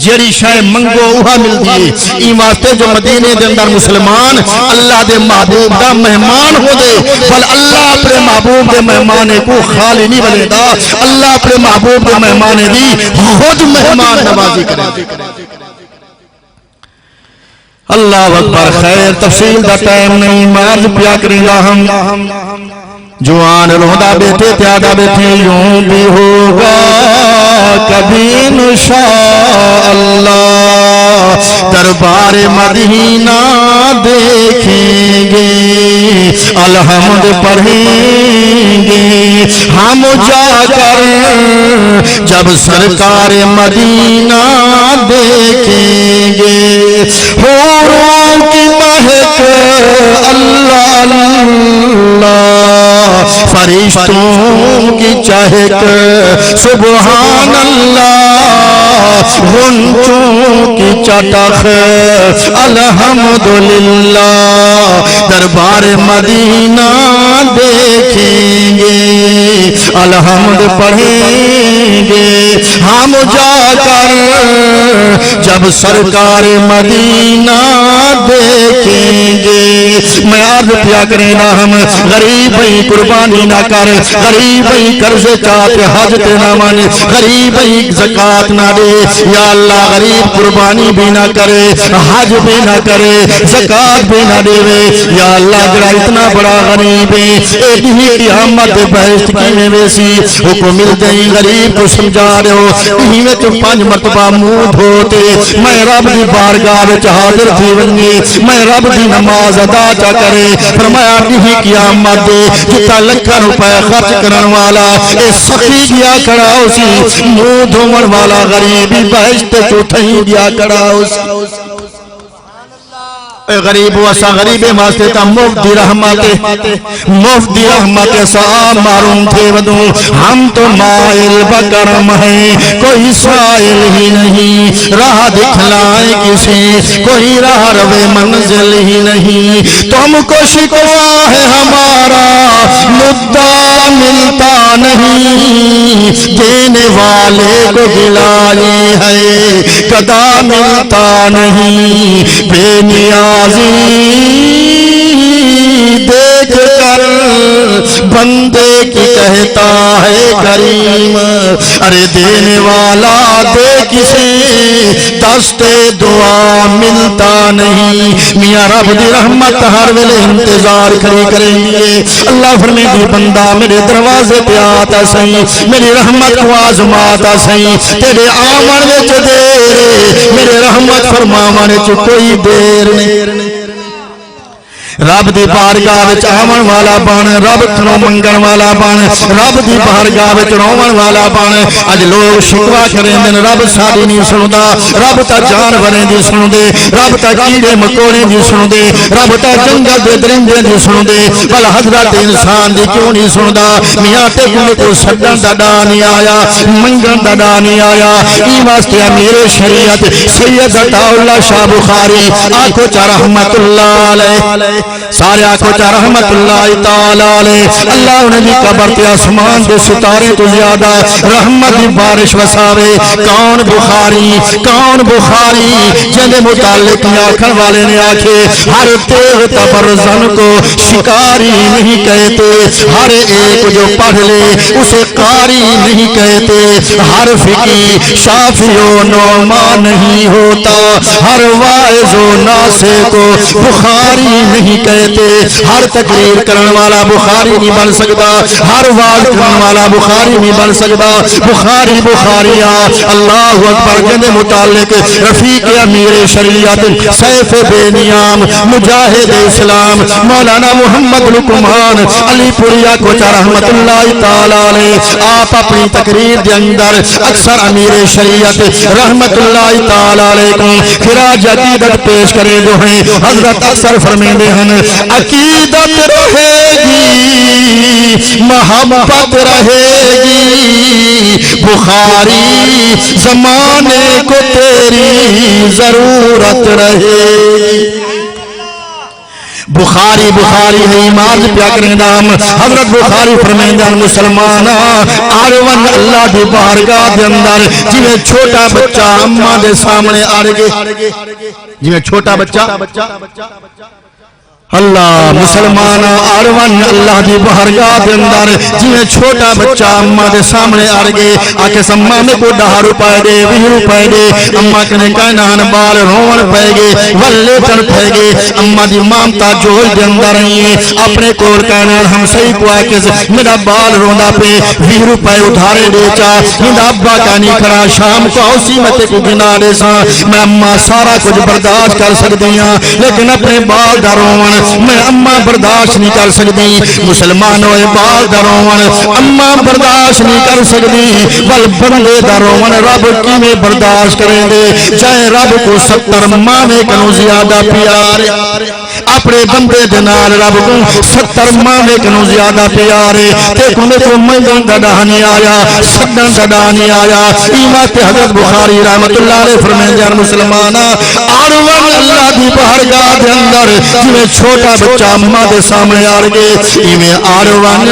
جیری شاید منگو اوہا مل دیئے این واسطے جو مدینے دے اندر مسلمان اللہ دے محبوب دا مہمان ہو دے بل اللہ اپنے محبوب دے مہمانے کو خالی نہیں بنے دا اللہ اپنے محبوب دے مہمانے دی خود مہمان نوازی کرے اللہ اکبر خیر تفصیل دا ٹائم نہیں مرض پیا کریں گا ہم جوان روحدہ بیٹے تیادہ بیٹھے یوں بھی ہوگا کبھی انشاءاللہ دربار مدینہ دیکھیں گے الحمد پڑھیں گے ہم جا کر جب سرکار مدینہ دیکھیں گے حوروں کی مہک اللہ اللہ فرشتوں کی چہک سبحان اللہ غنچوں کی چٹخ الحمدللہ دربار مدینہ دیکھیں گے الحمد پڑھیں گے ہم جا کر جب سرکار مدینہ دیکھیں گے میں عرض کیا کریں نا ہم غریب ہی قربانی نہ کر غریب ہی قرض چاہتے حاجت نہ مانے غریب ہی زکاة نہ دے یا اللہ غریب قربانی بھی نہ کرے حج بھی نہ کرے زکاة بھی نہ دے یا اللہ جڑا اتنا بڑا غریب ہے ایک ہی قیامت بہشت کی میں ویسی حکم مل گئی غریب کو سمجھا رہے ہو ہی میں تو 5 مرتبہ منہ دھوتے میں رب دی بارگاہ وچ حاضر تھی ونجے میں رب دی نماز ادا چا کرے فرمایا نہیں قیامت دے جتا لکھاں روپے خرچ کرن والا اے سخی گیا کھڑا اسی منہ دھومن والا غریبی بہشت چ ٹھئی گیا کھڑا اسی غریب واسا غریب واسطے تا مفتی رحمت سا معلوم تھے ودوں ہم تو مائل بکرم ہیں کوئی سائل ہی نہیں راہ دکھلائے کسی کوئی راہ روے منزل ہی نہیں تم کو شکوا ہے ہمارا مدعا ملتا نہیں دینے والے کو گلائے ہے قدا ملتا نہیں بے نیاز دیکھ کر بندے کی کہتا ہے کریم ارے دینے والا دے کسے دست دعا ملتا نہیں میاں رب دی رحمت ہر ویلے انتظار کھڑی کریں گے اللہ فرمیندی بندہ میرے دروازے پہ آتا سہی میری رحمت کو آزماتا سہی تیرے آمن وچ دیر میرے رحمت فرماون وچ کوئی دیر نہیں رب دی بارگاہ وچ آون والا بن رب تھنوں منگن والا بن رب دی بارگاہ وچ روون والا بن اج لوگ شکوا کریندے رب ساڈی نہیں سندا رب تا جانوراں دی سندے رب تا کیڑے مکوڑے دی سندے رب تا جنگل دے درندے دی سندے بل حضرت انسان دی کیوں نہیں سندا میاں تے کو چھڈن دا ڈا نہیں آیا منگن دا ڈا نہیں آیا ای واسطے میرے شریعت سید عطا اللہ شاہ بخاری آنکھو چا رحمت اللہ علیہ سارے آنکھو چا رحمت اللہ تعالی علیہ اللہ انہیں بھی قبر تے آسمان دے ستارے تو زیادہ رحمت دی بارش وساوے کون بخاری جنہیں متعلق آنکھن والے نے آنکھے ہر تیغ تبرزن کو شکاری نہیں کہتے ہر ایک جو پڑھ لے اسے قاری نہیں کہتے ہر فقی شافی و نعما نہیں ہوتا ہر واعظ و ناصح کو بخاری نہیں نہیں کہتے. ہر تقریر کرنے والا بخاری نہیں بن سکتا, ہر واز کرنے والا بخاری نہیں بن سکتا. بخاری بخاریہ اللہ اکبر کے متعلق رفیق امیر شریعت سیف بے نیام مجاہد اسلام مولانا محمد لقمان علی پوریا کوچا رحمت اللہ تعالیٰ علیہ, آپ اپنی تقریر دے اندر اکثر امیر شریعت رحمت اللہ تعالیٰ علیہ کو خراج عقیدت پیش کرے دو ہیں. حضرت اکثر فرمیندے ہیں عقیدت رہے گی محبت رہے گی, بخاری زمانے کو تیری ضرورت رہے گی. بخاری بخاری ہے ایمان پیا کریں دام. حضرت بخاری فرمیندہ مسلمانہ آروان اللہ دی بارگاہ دے اندر جویں چھوٹا بچہ اماں دے سامنے آرگے, جویں چھوٹا بچہ اللہ مسلمان آروان اللہ دی بارگاہ دے اندر جویں چھوٹا بچہ اماں دے سامنے آرگے آکے سماں میں کو 10 روپے دے 20 روپے دے اماں کنے کائنان بال رون پائے گے ولے تن پائے گے. اماں دی مامتا جوڑ دے اندر رہی اپنے کور کائنان ہم صحیح کو آکے میرا بال روندہ پہ 20 روپے ادھارے دے چا میرا ابا کانی کھڑا شام کو اسی متے کو گنا دے سا. میں اماں سارا کچھ برداشت کر سکتی ہاں لیکن اپنے بال دا رون میں اماں برداشت نہیں کر سکتی. مسلمانوں بال دا رون اماں برداشت نہیں کر سکتی بل بندے دا رون رب کی میں برداشت کریں دے. چاہے رب کو 70 مانے کنو زیادہ پیارے اپنے بندے دنال رب کو 70 مانے کنو زیادہ پیارے تے کنے کو مندن دڑا نہیں آیا سدن دڑا نہیں آیا. ایمات حضرت بخاری رحمت اللہ علیہ فرمیندے مسلمانہ آروان اللہ دی بارگاہ دے اندر جویں چھوٹا بچہ اماں دے سامنے آرگے ایویں آروان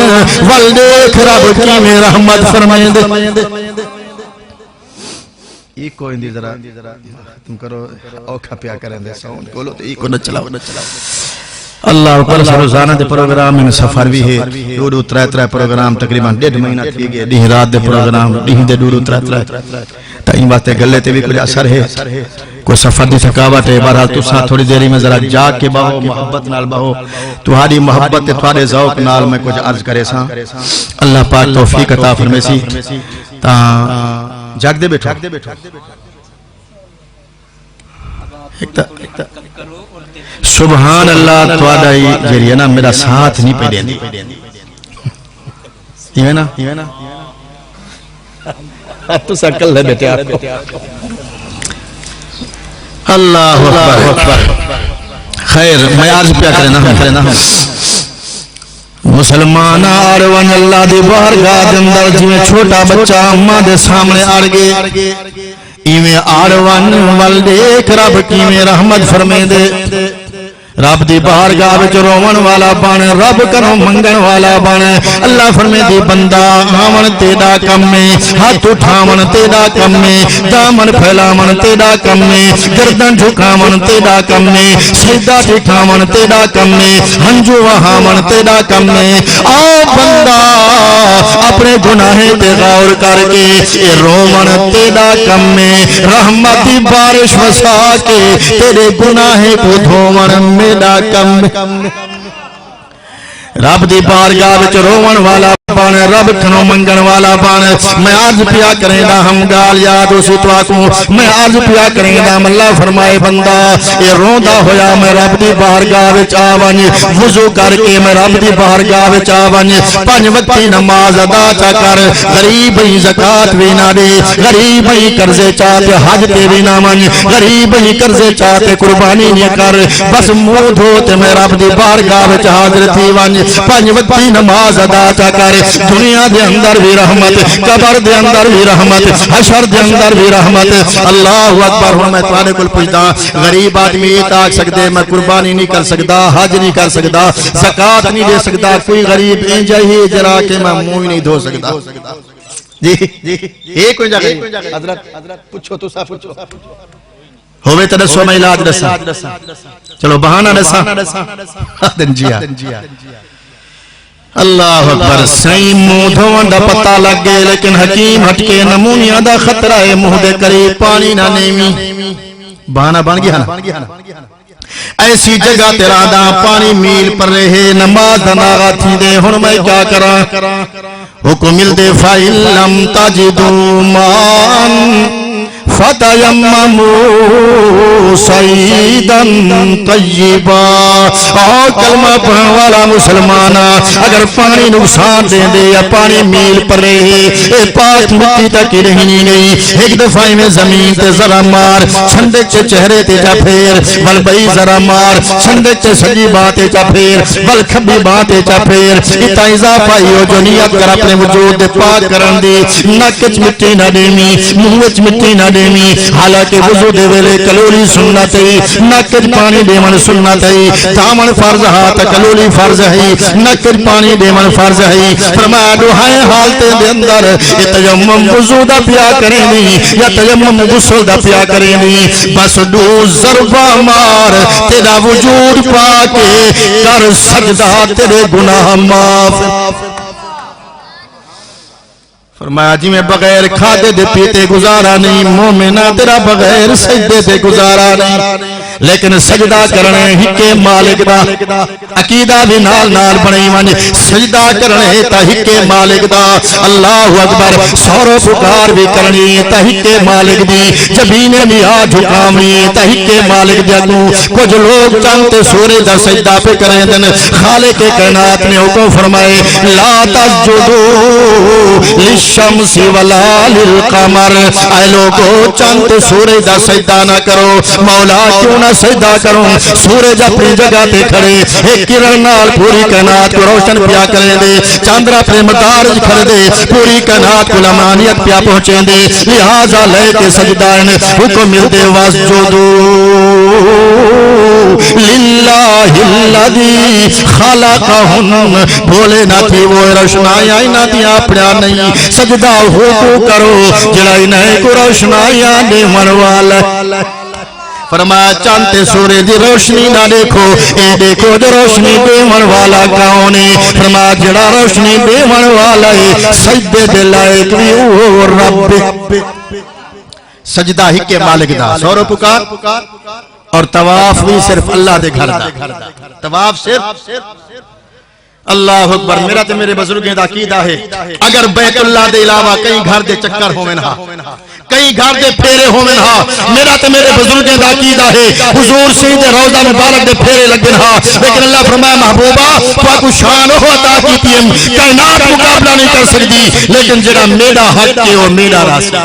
والدیکھ رب کی میں رحمت فرمیندے. ایکو اندی ذرا تم کرو اوکھا پیا کریں دے ساؤن کولو تو ایکو نہ چلاو اللہ پر روزانہ دے پروگرام میں سفر بھی ہے. 2-3 پروگرام تقریباً 1.5 مہینہ تھی گئے. دیں رات دے پروگرام دیں دے 2-3 تا این باتیں گلے تے بھی کچھ اثر ہے. کوئی سفر دی تھکاوٹ ہے. بہرحال تو ساتھ تھوڑی دیری میں ذرا جاگ کے بہو محبت نال بہو تمہاری محبت تے تھوڑے ذوق نال میں کچھ عرض کرے ساں. اللہ پاک توفیق عطا فرمائے سی. تا جاگ دے بیٹھو سبحان اللہ توڑا جیری ہے نا میرا ساتھ نہیں پہ دیں دی یہ ہے نا تو سکل لے بیٹے آپ کو. اللہ اکبر. خیر میں عرض پیا کرنا مسلمان آروان اللہ دی بارگاہ دے اندر جویں چھوٹا بچہ اماں دے سامنے آرگے ایویں آروان والدیکھ رب کی میں رحمت فرمے دے. رب دی بارگاہ وچ روون والا بن رب کنوں منگن والا بن. اللہ فرمے دی بندہ آون تیرا کم ہے ہاتھ اٹھاون تیرا کم ہے دامن پھیلاون تیرا کم ہے گردن جھکاون تیرا کم ہے سجدہ ٹھکاون تیرا کم ہے ہنجو وہاون تیرا کم ہے. آؤ بندہ اپنے گناہیں تے غور کر کے اے روون تیرا کم ہے رحمت دی بارش وسا کے تیرے گناہیں کو دھوون میرا کم. رب دی بارگاہ وچ روون والا بن رب کنوں منگن والا بن. میں عرض پیا کریں دا ہم گال یاد اسی تو آکوں میں عرض پیا کریں دا اللہ فرمائے بندہ اے روندہ ہویا میں رب دی بارگاہ وچ آون وضو کر کے میں رب دی بارگاہ وچ آون 5 وقتی نماز ادا چا کر غریب ہی زکات وی نہ دے غریب ہی قرضے چاہتے حج تے بھی نہ من غریب ہی قرضے چاہتے قربانی نہ کر بس منہ دھوتے میں رب دی بارگاہ وچ حاضر تھی ون 5 وقتی نماز ادا چا کر دنیا دے اندر بھی رحمت قبر دے اندر بھی رحمت حشر دے اندر بھی رحمت. اللہ اکبر. ہوں میں تمہارے کل پوچھتا غریب آدمی یہ تاک سکتے میں قربانی نہیں کر سکتا حج نہیں کر سکتا زکات نہیں دے سکتا کوئی غریب انجا ہی جرا کے میں منہ نہیں دھو سکتا. جی ایک کوئی جگہ حضرت پوچھو تو صاف پوچھو ہوئے تو دسو میں علاج دسا چلو بہانہ دسا دن جیا اللہ اکبر. سائیں منہ دھون دا پتہ لگ گئے لیکن حکیم ہٹ کے نمونیاں دا خطرہ ہے منہ دے قریب پانی نہ نیمی بہانہ بن گیا نا. ایسی جگہ تیرا دا پانی میل پر رہے نماز دناغا تھی دے ہن میں کیا کرا حکم مل دے فَإِن لَمْ تَجِدُوا مَاءً فَتَيَمَّمُوا صَعِيدًا طَيِّبًا اور کلمہ پڑھنے والا مسلمانہ اگر پانی نقصان دے دے یا پانی میل پر رہے اے پاک مٹی تک ہی رہنی نہیں ایک دفعہ میں زمین تے ذرا مار چھندک چے چہرے تے جا پھیر بل بئی ذرا مار چھندک چے سجی باتیں جا پھیر بل کھبی باتیں جا پھیر اتا اضافہ ہی ہو جو نیت کر اپنے وجود دے پاک کرن دی نکچ مٹی نہ دیمی منہچ مٹی نہ دیمی حالانکہ وضو دے ویلے کلولی سنت ہے نکچ پانی دیمن سنت ہے دامن فرض ہاتھ کلولی فرض ہے نکچ پانی دیمن فرض ہے فرمایا دعائیں حالتے دے اندر یہ تیمم وضو دا پیا کریں نہیں یا تیمم غسل دا پیا کریں نہیں بس دو ضربہ مار تیرا وجود پاکے کر سجدہ تیرے گناہ معاف فرمایا جی میں بغیر کھاتے دے پیتے گزارا نہیں مومنہ تیرا بغیر سجدے دے گزارا نہیں لیکن سجدہ کرنے ہکے مالک دا عقیدہ بھی نال نال بنائی ونج سجدہ کرنے تا ہکے مالک دا اللہ اکبر سورو پکار بھی کرنی تا ہکے مالک دی جبینے بھی آج حکامنی تا ہکے مالک دیا کچھ لوگ چانتے سورے دا سجدہ پہ کریں دن خالق کائنات نے حکم فرمائے لا تسجدو للشمس ولا للقمر اے لوگو چانتے سورے دا سجدہ نہ کرو مولا کیوں نہ سجدہ کروں سورج اپنی جگہ تے کھڑے ایک کرن نال پوری کائنات کو روشن پیا کریں دے چاندر اپنے مدارج کھڑ دے پوری کائنات کو لمانیت پیا پہنچیں دے لہذا لے کے سجدائن حکم مل دے واسجدو للہ الذی خلقہن بھولے نہ تھی وہ روشنائیاں نہ دیا اپنا نہیں سجدہ ہو تو کرو جڑائی نئے کو روشنائیاں دے منوالا فرمایا چانتے سورے دی روشنی نہ دیکھو اے دیکھو جو روشنی دیون والا کون ہے فرمایا جڑا روشنی دیون والا ہے سجدے دے لائق بھی او رب سجدہ ہی کے مالک دا سورو پکار اور طواف بھی صرف اللہ دے گھر دا طواف صرف اللہ اکبر میرا تے میرے بزرگیں دا عقیدہ ہے اگر بیت اللہ دے علاوہ کئی گھر دے چکر ہو منہا کئی گھر دے پھیرے ہو منہا میرا تے میرے بزرگیں دا عقیدہ ہے حضور سید روضہ مبارک دے پھیرے لگ گنہا لیکن اللہ فرمایا محبوبہ تو کو شان ہو عطا کیتی ہم کائنات مقابلہ نہیں کر سکتی لیکن جڑا میرا حق ہے وہ میرا راستہ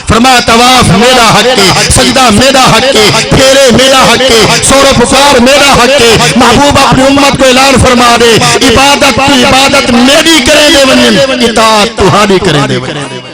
فرمایا طواف میرا حق ہے سجدہ میرا حق ہے پھیرے میرا حق ہے سور و پکار میرا حق ہے محبوب اپنی امت کو اعلان فرما دے عبادت میری کریں دے ونین اطاعت تہاری کریں دے ونین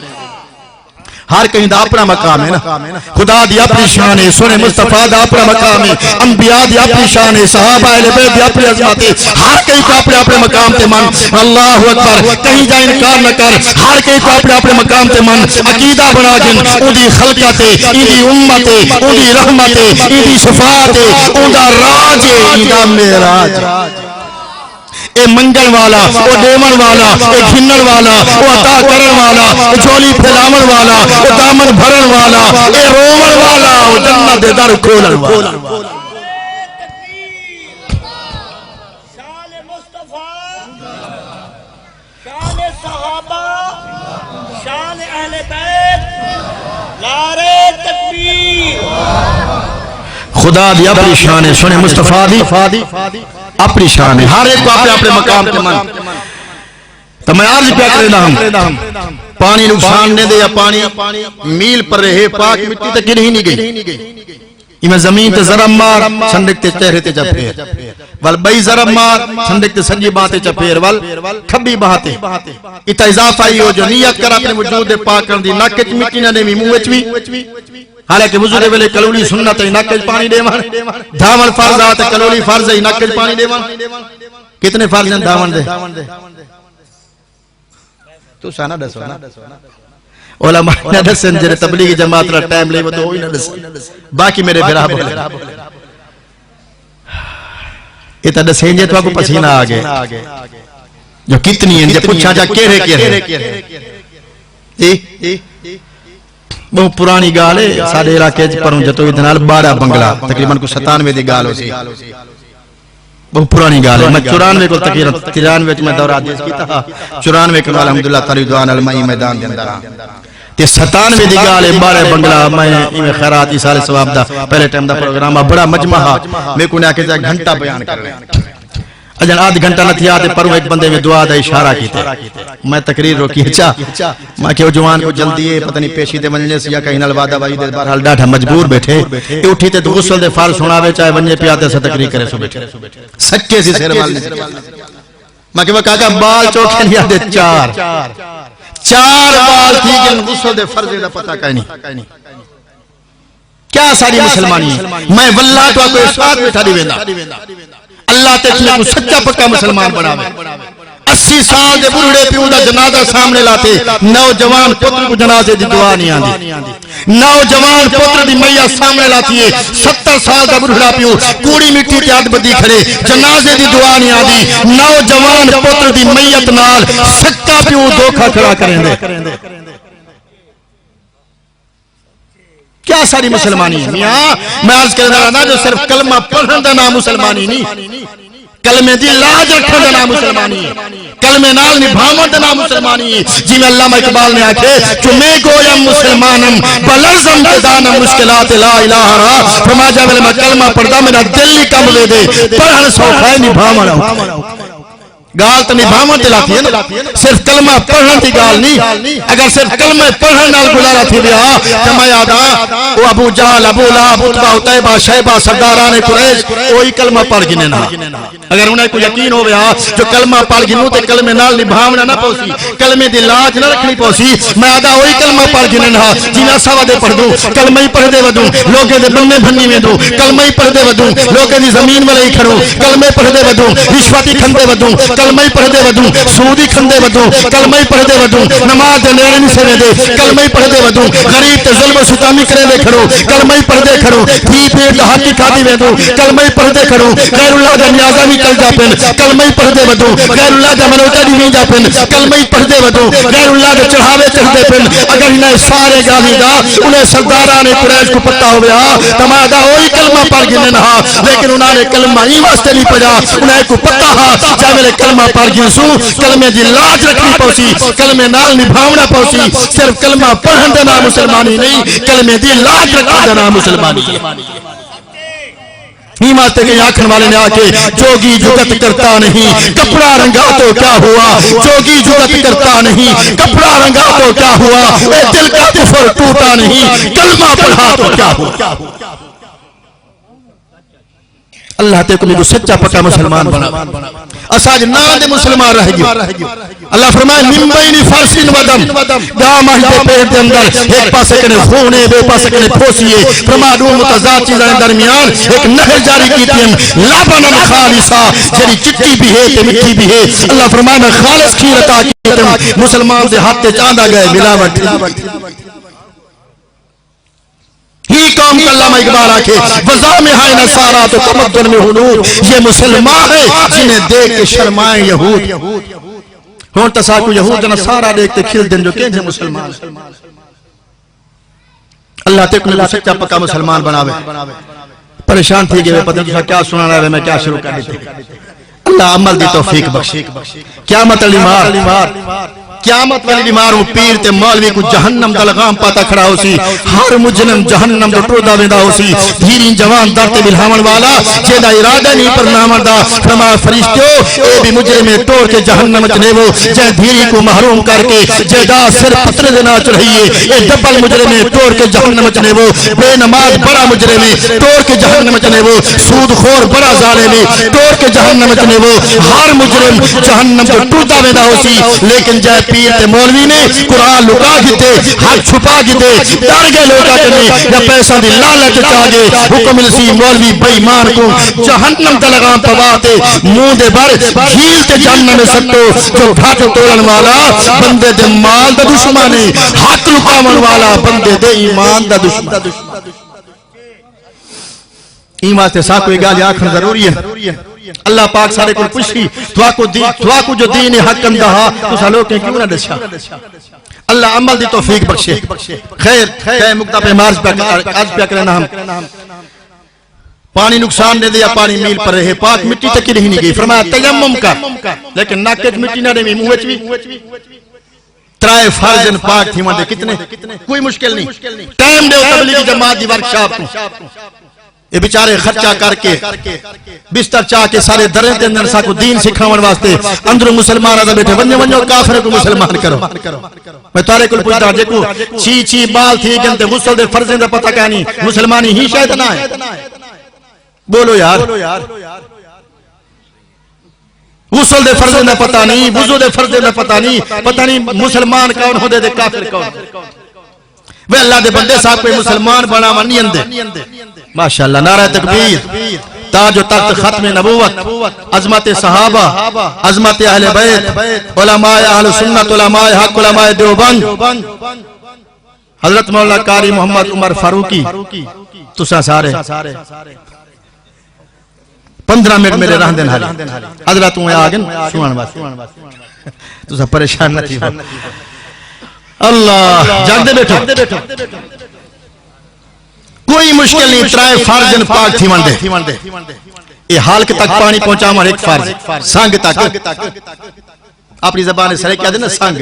ہر کہیں دا اپنا مقام ہے نا خدا دی اپنی شان ہے سنے مصطفیٰ دا اپنا مقام ہے انبیاء دی اپنی شان ہے صحابہ اہل بیت دی اپنی عظمت ہے ہر کہیں کو اپنے اپنے مقام تے من اللہ اکبر کہیں جا انکار نہ کر ہر کہیں کو اپنے اپنے مقام تے من عقیدہ بنا جن ان دی خلقت ہے ان دی امت ہے ان دی رحمت ہے ان دی شفاعت ہے ان دا راج ہے ان دا معراج اے منگل والا او دیمن والا اے گھنن والا او عطا کرن والا اے جھولی پھیلاون والا او دامن بھرن والا اے رومن والا او جنت دے در کھولن والا شان مصطفیٰ شان صحابہ شان اہل بیت نعرہ تکبیر خدا دی اپنی شان ہے سنے مصطفیٰ دی اپنی شان ہے ہر ایک کو اپنے اپنے مقام تے من تو میں عرض پیا کرنا ہم پانی نقصان نے دے یا پانی میل پر رہے پاک مٹی تک ہی نہیں گئی میں زمین تے ضرب مار چھندک تے چہرے تے چپیر ول بئی ضرب مار چھندک تے سنجی باتیں چپیر ول کھبی باتیں اتا اضافہ ہی ہو جو نیت کر اپنے وجود دے پاک کر دی ناکچ مٹی نہ دے می منہ وچ وی حالانکہ وضو دے ویلے کلولی سنت ہے ناکچ پانی دے ون دامن فرض ہے کلولی فرض ہے ناکچ پانی دے ون کتنے فرض ہیں دامن دے تو سانا دسو نا علماء نہ دسن جنہیں تبلیغی جماعت رہا ٹائم لے وہ تو ہوئی نہ دسن باقی میرے بھرا بولے یہ تا دسیں جے تو آپ کو پسینہ آگے جو کتنی ہیں جب پوچھا جا کہرے بہت پرانی گال ہے سارے علاقے پروں جتو ادھنال 12 بنگلہ تقریباً کو 97 دی گال ہو سی بہت پرانی گال ہے میں 94 کو تقریباً 93 میں دورہ حدیث کی تھا 94 کو الحمدللہ تریدوان المائی میدان دن درہ تے 97 دی گال ہے 12 بنگلہ میں خیرات سارے ثواب دا پہلے ٹائم دا پروگرام بڑا مجمع میں کو نے کہ گھنٹہ بیان کر لیں اجن آدھ گھنٹہ نہ تھیا تے پروں ایک بندے میں دعا دا اشارہ کیتے میں تقریر روکی اچھا میں کہ وہ جوان کو جلدی ہے پتہ نہیں پیشی دے مجلس یا کہیں نلوادہ بائی دے بہرحال ڈاٹھا مجبور بیٹھے یہ اٹھی تے غسل دے فال سناوے چاہے ونجے پیاتے سے تقریر کرے سو بیٹھے سچے سی سیر مال میں کہ وہ کہا بال چوکے نہیں آدھے 4 بال تھی کہ غسل دے فرض دا پتہ کہیں نہیں کیا ساری مسلمانی ہے میں واللہ تو آپ کو ارشاد بیٹھا دی ویندہ اللہ تکلے کو سچا پکا مسلمان بناوے 80 سال دے بڑھڑے پیو دا جنازہ سامنے لاتے نوجوان پتر کو جنازے دی دعا نہیں آندی نوجوان پتر دی میت سامنے لاتی ہے 70 سال دا بڑھڑا پیو کوڑی مٹی تے ہاتھ بدی کھڑے جنازے دی دعا نہیں آندی نوجوان پتر دی میت نال سچا پیو دھوکا کھڑا کریں دے کیا ساری مسلمانی ہے میاں میں عرض کرنا رہا جو صرف کلمہ پڑھن دا نام مسلمانی نہیں کلمے دی لاج رکھن دا نام مسلمانی ہے کلمے نال نبھامن دا نام مسلمانی ہے جی میں علامہ اقبال نے آکھے کہ میں گویم مسلمانم بلرزم دانم مشکلات لا الہ را فرما جاوے میں کلمہ پڑھدا میرا دل ہی کم لے دے پڑھن سوکھائے نبھامن گال تو نبھامن دلاتی ہے نا صرف کلمہ پڑھن دی گال نہیں اگر صرف کلمہ پڑھن نال گزارا تھی بیا جمع یادا وہ ابو جہل ابو لہب عتبہ عتیبہ شیبہ سرداران قریش وہی کلمہ پڑھ گنے نہ اگر انہیں کو یقین ہو گیا جو کلمہ پڑھ گنو تے کلمے نال نبھامنا نہ پوسی کلمے دی لاج نہ رکھنی پوسی میں آدھا وہی کلمہ پڑھ گنے نہ جینا سوا دے پڑھ دوں کلمہ ہی پڑھ دے ودوں لوگے دے بننے بھنی میں دوں کلمہ ہی پڑھ دے ودوں لوگے دی زمین والے ہی کھڑوں کلمہ ہی پڑھ دے ودوں رشوتی کھندے ودوں کلمہ ہی پڑھ دے ودوں سودی کھندے ودوں کلمہ ہی پڑھ دے ودوں نماز دے نیرے نہیں سرے دے کلمہ ہی پڑھ دے ودوں غریب تے ظلم و ستامی کرے دے کھڑو کلمہ ہی پڑھ دے کھڑو تھی پیٹ دہاتی کھاتی ویدوں کلمہ ہی پڑھ دے کھڑو غیر اللہ دا نیازہ بھی کل جا پن کلمہ ہی پڑھ دے ودوں غیر اللہ دا منوٹا بھی نہیں جا پن کلمہ ہی پڑھ دے ودوں غیر اللہ دا چڑھاوے چڑھ دے پن اگر انہیں سارے گالی دا انہیں سرداران قریش کو پتہ ہو گیا تمہارا وہی کلمہ پڑھ گنے نہ لیکن انہوں نے کلمہ ہی واسطے نہیں پڑھا انہیں کو پتہ ہا چاہے میرے کلمہ پڑھ گنسو کلمے دی لاج رکھنی پوسی کلمے نال نبھاونا پوسی صرف کلمہ پڑھن دا نام مسلمانی نہیں کلمے دی لاج رکھن دا نام مسلمانی ہی ماتے کے آنکھن والے نے آکے جوگی جگت کرتا نہیں کپڑا رنگا تو کیا ہوا جوگی جگت کرتا نہیں کپڑا رنگا تو کیا ہوا اے دل کا کفر ٹوٹا نہیں کلمہ پڑھا تو کیا ہوا اللہ تے کو سچا پکا مسلمان بنا اساج نام دے مسلمان رہ گیا اللہ فرمائے من بین فرسین ودم دام آہی دے پیٹ دے اندر ایک پاسے کنے خونے بے پاسے کنے پھوسیے فرما دو متضاد چیزیں درمیان ایک نہر جاری کی تیم لابنن خالصا جری چٹی بھی ہے تے مٹی بھی ہے اللہ فرمائے میں خالص کھیرتا کی تیم مسلمان دے ہاتھ تے چاندہ گئے ملاوٹ ہی قوم کا علامہ اقبال آکھے وزامِ ہائے نصارہ تو تمدن میں حنود یہ مسلمان ہے جنہیں دیکھ کے شرمائیں یہود ہون تساکو یہود نصارہ دیکھتے کھل دن جو کہیں مسلمان اللہ تک نے سچا پکا مسلمان بناوے پریشان تھی کہ پتہ نہیں کیا سنانا ہے میں کیا شروع کر دیتے اللہ عمل دی توفیق بخشی قیامت علیمار قیامت والی بیماروں پیر تے مولوی کو جہنم دا لغام پاتا کھڑا ہو سی ہر مجرم جہنم دا ٹوڑا ویندہ ہو سی دھیرین جوان درتے بلہامن والا جیدہ ارادہ نہیں پر نامن دا فرما فرشتیو اے بھی مجرمیں توڑ کے جہنم جنیو جے دھیری کو محروم کر کے جیدہ سر پتر دینا چڑھئیے اے ڈبل مجرمیں توڑ کے جہنم جنیو بے نماز بڑا مجرمیں توڑ کے جہنم جنیو سود خور بڑا ظالمیں توڑ کے جہنم جنیو ہر مجرم جہنم دا ٹوڑا ویندہ ہو سی لیکن جے پیر تے مولوی نے قرآن لکا گیتے حق چھپا گیتے ڈر گئے لوگا کرنے یا پیسہ دی لالچ چاہے حکم اسی مولوی بیمان کو جہنم دا لگام پواتے منہ دے بر جھیل تے جہنم میں سکتو جو گھاٹ توڑن والا بندے دے مال دا دشمانے حق لکامن والا بندے دے ایمان دا دشمن ایمان تے ساکو اگالی آکھن ضروری ہے اللہ پاک سارے کو پوچھی تو کو جو دین حق اندہا تو سالوں کے کیوں نہ دشا اللہ عمل دی توفیق بخشے. خیر کہے مقطع پہ مارج پہ کرنا ہم پانی نقصان دے دیا پانی میل پر رہے پاک مٹی تک ہی نہیں گئی. فرمایا تیمم کا لیکن ناکت مٹی نہ رہی منہ وچ بھی ترائے فرضن پاک تھی مندے کتنے کوئی مشکل نہیں. ٹائم دے تبلیغی جماعت دی ورکشاپ کو یہ بیچارے خرچہ کر کے بستر چاہ کے سارے دریں دے اندر سا کو دین سکھاون واسطے اندر مسلمان آدھا بیٹھے ونجو کافر کو مسلمان کرو. میں تارے کل پوچھتا دیکھو چی بال تھی گنتے غسل دے فرضیں دے پتہ کہانی مسلمانی ہی شاید نہ ہے. بولو یار غسل دے فرض نہ پتہ نہیں وضو دے فرض نہ پتہ نہیں مسلمان کون ہو دے کافر کون وہ اللہ دے بندے صاحب کوئی مسلمان بنا من نہیں اندے. ماشاءاللہ نعرہ تکبیر تاج و تخت ختم نبوت عظمت صحابہ عظمت اہل بیت علماء اہل سنت علماء حق علماء دیوبند حضرت مولانا قاری محمد عمر فاروقی تسا سارے 15 منٹ میرے رہن دن حالی حضرت ہوں آگن سوان بات تو سب پریشان نہ تھی ہو اللہ جاگ دے بیٹھو کوئی مشکل نہیں ترائے فرضن پاک تھی مندے یہ حال کے تک پانی پہنچا ہمارے ایک فرض سانگ تک اپنی زبان سرے کیا دینا سانگ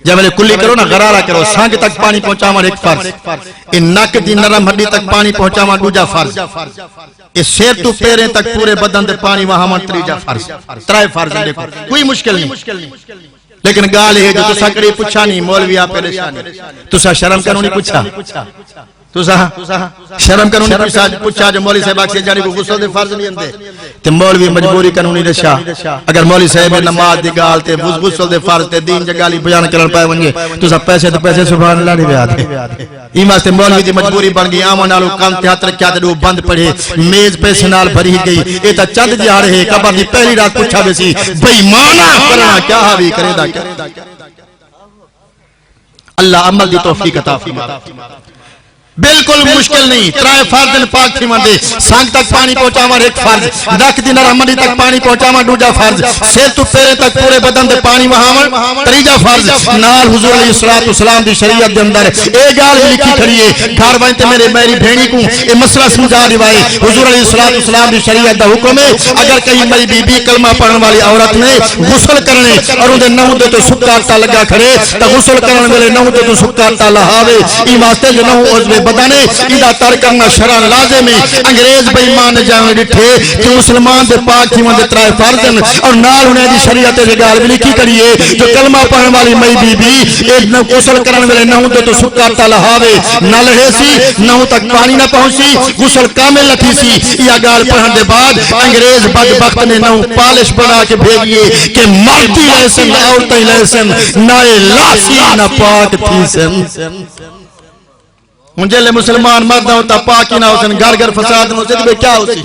جب میں کلی کرو نا غرارہ کرو سانگ تک پانی پہنچا ہمارے ایک فرض ان ناک دی نرم ہڈی تک پانی پہنچا ہمارے دوجا فرض اس سیر تو پیریں تک پورے بدن دے پانی وہاں من تریجا فرض ترائے فرض دیکھو کوئی مشکل نہیں. لیکن گال ہے جو تسا کری پوچھا نہیں مولوی آپ پریشانی تسا شرم کرو نہیں پوچھا تسا شرم کرو نہیں پوچھا جو مولوی صاحب سے جانی کو غسل دے فرض نہیں اندے تے مولوی مجبوری قانونی رشا اگر مولوی صاحب نماز دی گال تے غسل دے فرض تے دین جگالی بیان کرن پائے ونجے تسا پیسے تے پیسے سبحان اللہ نہیں بیاد ایما سے مولوی دی مجبوری بن گئی آمن نالو کام تے ہاتھ رکھیا تے بند پڑے میز پیسے نال بھری گئی اے تا چند جا رہے قبر دی پہلی رات پوچھا بے سی بے ایمان کرنا کیا حاوی کرے دا کیا اللہ عمل دی توفیق عطا فرمائے. بالکل مشکل نہیں ترائے فرض پاک تھی مندے سانگ تک پانی پہنچا ہمارے ایک فرض نک دی نرم ہڈی تک پانی پہنچا ہمارے دوجا فرض سر تو پیرے تک پورے بدن دے پانی وہاں تریجا فرض نال حضور علیہ السلام دی شریعت دے اندر اے گال لکھی کھڑی ہے گھر وانتے میری بھینی کو اے مسئلہ سمجھا دیوائے حضور علیہ السلام دی شریعت دا حکم ہے اگر کہیں میری بی بی کلمہ پڑھن والی عورت نے غسل کرنے اور ان دے نہو دے تو سکا آٹا لگا کھڑے تا غسل کرنے والے نہو دے تو سکا آٹا لہاوے ای واسطے جو نہو عضو بدن ادا تر کرنا شرع لازم ہے. انگریز بے ایمان جاویں ڈٹھے کہ مسلمان دے پاک تھی مندے ترائے فرضن اور نال انہیں دی شریعت دے گال بھی لکھی کریے جو کلمہ پڑھن والی مئی بی بی ایک غسل کرن والے نہو دے تو سکا آٹا لہاوے نہ لہے سی نہو تک پانی نہ پہنچی غسل کامل نہ تھی سی یا گال پڑھن دے بعد انگریز بدبخت نے نہو پالش بنا کے بھیجیے کہ مردی لیسن عورتیں لیسن نہ لاسی نہ پاک تھی سن مجھے لے مسلمان مرد ہوتا پاکی نہ ہوسن گھر فساد نہ ہوسن بے کیا ہوسی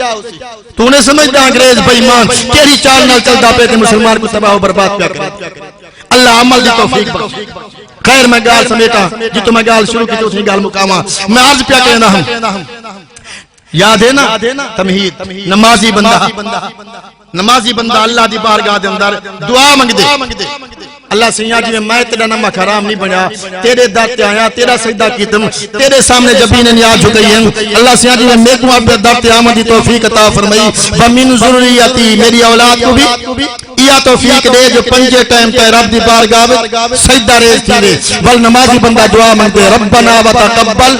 تو نے سمجھتا انگریز بے ایمان تیری چال نہ چلتا پہ کہ مسلمان کو تباہ و برباد کیا کرے. اللہ عمل دی توفیق بخشے. خیر میں گال سمیٹا جی تو میں گال شروع کی تو اس نے گال مقامہ میں عرض پیا کہنا ہوں یاد ہے نا تمہید نمازی بندہ اللہ دی بارگاہ دے اندر دعا منگ دے اللہ سیاں جی میں تیرا نمک حرام نہیں بنیا تیرے در تے آیا تیرا سجدہ کیتم تیرے سامنے جبین نیاز جھکئی ہیں اللہ سیاں جی میں کو اپنے در تے آمد دی توفیق عطا فرمائی ومن ذریتی میری اولاد کو بھی یا توفیق دے جو پنجے ٹائم تے رب دی بارگاہ سجدہ ریز تھی دے ول نمازی بندہ دعا منگتے ربنا وتقبل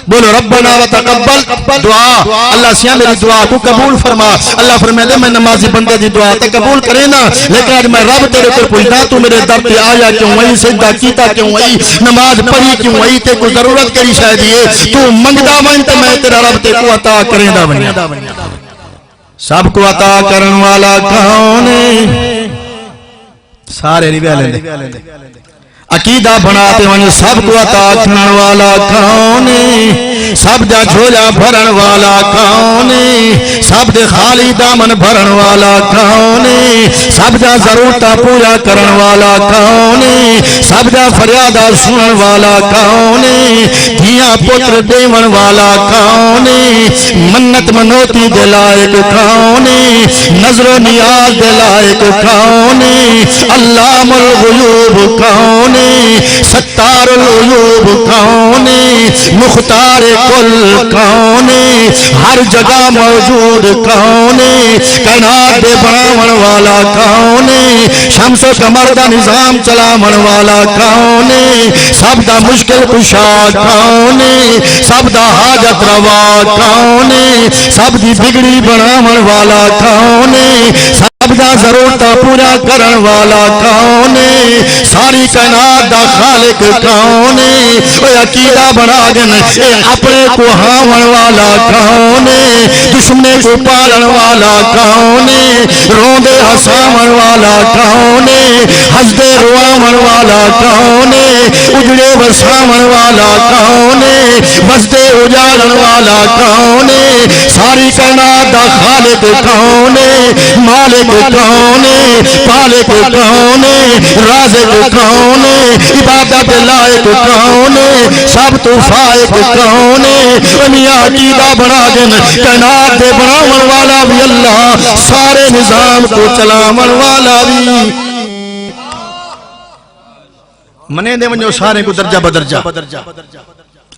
بولو ربنا وتقبل دعا اللہ سیاں میری دعا کو قبول فرما. اللہ فرمائے دے میں نمازی بندے دی دعا تے قبول کرے نا لیکن آج میں رب تیرے کو پوچھنا تو میرے در پہ آیا کیوں وہی سجدہ کیتا کیوں وہی نماز پڑھی کیوں وہی تے کو ضرورت کری شاید یہ تو منگدا من تے میں تیرا رب تے کو عطا کرے دا بنیا. سب کو عطا کرن والا کون ہے سارے نہیں بیلے عقیدہ بناتے ون سب کو عطا کرن والا کون ہے سب دا جھولا بھرن والا کون ہے سب دے خالی دامن بھرن والا کون ہے سب دا ضرورتاں پورا کرن والا کون ہے سب دا فریاداں سنن والا کون ہے دھیاں پتر دیون والا کون ہے منت منوتی دے لائق کون ہے نظر و نیاز دے لائق کون ہے علام الغیوب کون کون ستار العیوب کون مختار کل کون ہر جگہ موجود کون کائنات دے بناون والا کون شمس و قمر دا نظام چلاون والا کون سب دا مشکل کشا کون سب دا حاجت روا کون سب دی بگڑی بناون والا کون سب دا ضرورت پورا کرن والا کون ساری کائنات دا خالق کون اے عقیدہ بنا گن اے اپنے کو ہاون والا کون دشمنے کو پالن والا کون روندے ہساون والا کون ہسدے رواون والا کون اجڑے وساون والا کون بسدے اجاڑن والا کون ساری کائنات دا خالق کون مالک کون پالک کون رازق کون عبادت لائق کون سب تو فائق کون میاں عقیدہ بنا دن کائنات دے بناون والا بھی اللہ سارے نظام کو چلاون والا بھی منے دے ونجو سارے کو درجہ بدرجہ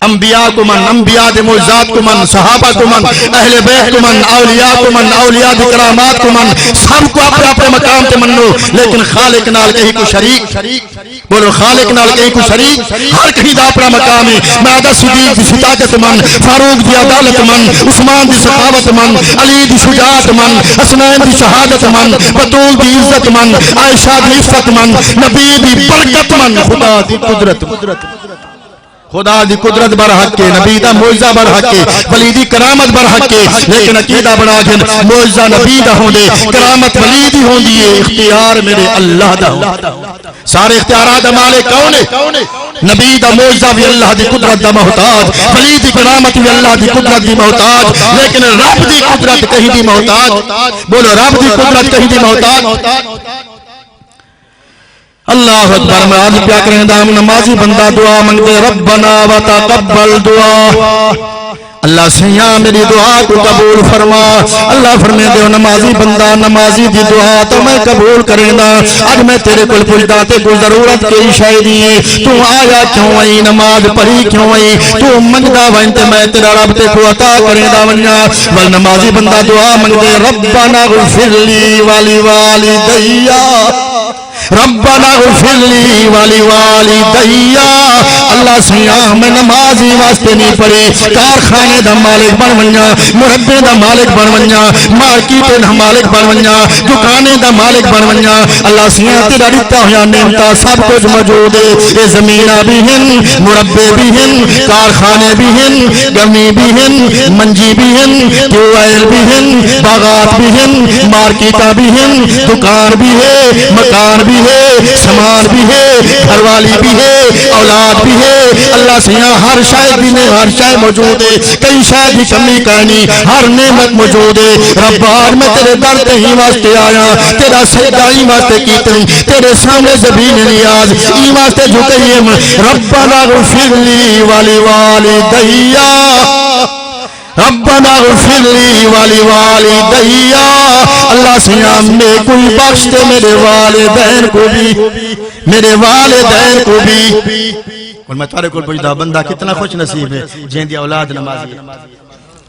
انبیاء کو من انبیاء دے معجزات کو من صحابہ کو من اہل بیت کو من اولیاء کو من اولیاء دی کرامات کو من سب کو اپنے اپنے مقام تے منو لیکن خالق نال کہیں کو شریک بولو خالق نال کہیں کو شریک ہر کہیں دا اپنا مقام ہے معدہ صدیق دی صداقت من فاروق دی عدالت من عثمان دی سخاوت من علی دی شجاعت من حسنین دی شہادت من بطول دی عزت من عائشہ دی عفت من نبی دی برکت من خدا دی قدرت خدا دی قدرت بر حق کے نبی دا معجزہ بر حق کے ولی دی کرامت بر حق کے لیکن عقیدہ بنا گن معجزہ نبی دا ہوں دے کرامت ولی دی ہوں دیئے اختیار میرے اللہ دا ہوں سارے اختیارات مالک کون ہے نبی دا معجزہ بھی اللہ دی قدرت دا محتاج ولی دی کرامت بھی اللہ دی قدرت دی محتاج لیکن رب دی قدرت کہیں دی محتاج بولو رب دی قدرت کہیں دی محتاج اللہ اکبر میں آج کیا کریں دام نمازی بندہ دعا منگتے ربنا و تقبل دعا اللہ سیاں میری دعا کو قبول فرما اللہ فرمے دے نمازی بندہ نمازی دی دعا تو میں قبول کریں دا آج میں تیرے کل پوچھتا تے کوئی ضرورت کی شاہدی ہے تو آیا کیوں آئی نماز پڑھی کیوں آئی تو منگدہ وینتے میں تیرا رب تے کو عطا کریں دا ونیا ول نمازی بندہ دعا منگتے ربنا غفر لی والی والدیا ربنا اغفر لی والی والدیا اللہ سیاں میں نمازی واسطے نہیں پڑھی کارخانے دا مالک بن ونجا مربے دا مالک بن ونجا مارکیٹ دا مالک بن ونجا دکانے دا مالک بن ونجا اللہ سیاں تیرا دیتا ہویا نعمتہ سب کچھ موجود ہے یہ زمینہ بھی ہیں مربے بھی ہیں کارخانے بھی ہیں گمی بھی ہیں منجی بھی ہیں ٹیوبویل بھی ہیں باغات بھی ہیں مارکیٹاں بھی ہیں دکان بھی ہے مکان بھی ہے سامان بھی ہے گھر والی بھی ہے اولاد بھی ہے اللہ سیاں ہر شاید بھی نے ہر شاید موجود ہے کئی شاید بھی کمی کہنی ہر نعمت موجود ہے رب آج میں تیرے در ہی واسطے آیا تیرا سجدائی واسطے کیتے تیرے سامنے زبین نیاز ای واسطے جھکیم ربنا اغفر لی والی والدیا ربنا اغفر لی والی والدیا اللہ سیام میں کوئی بخش دے میرے والدین کو بھی میرے والدین کو بھی اور میں تارے کو پوچھتا بندہ کتنا خوش نصیب ہے جن دی اولاد نمازی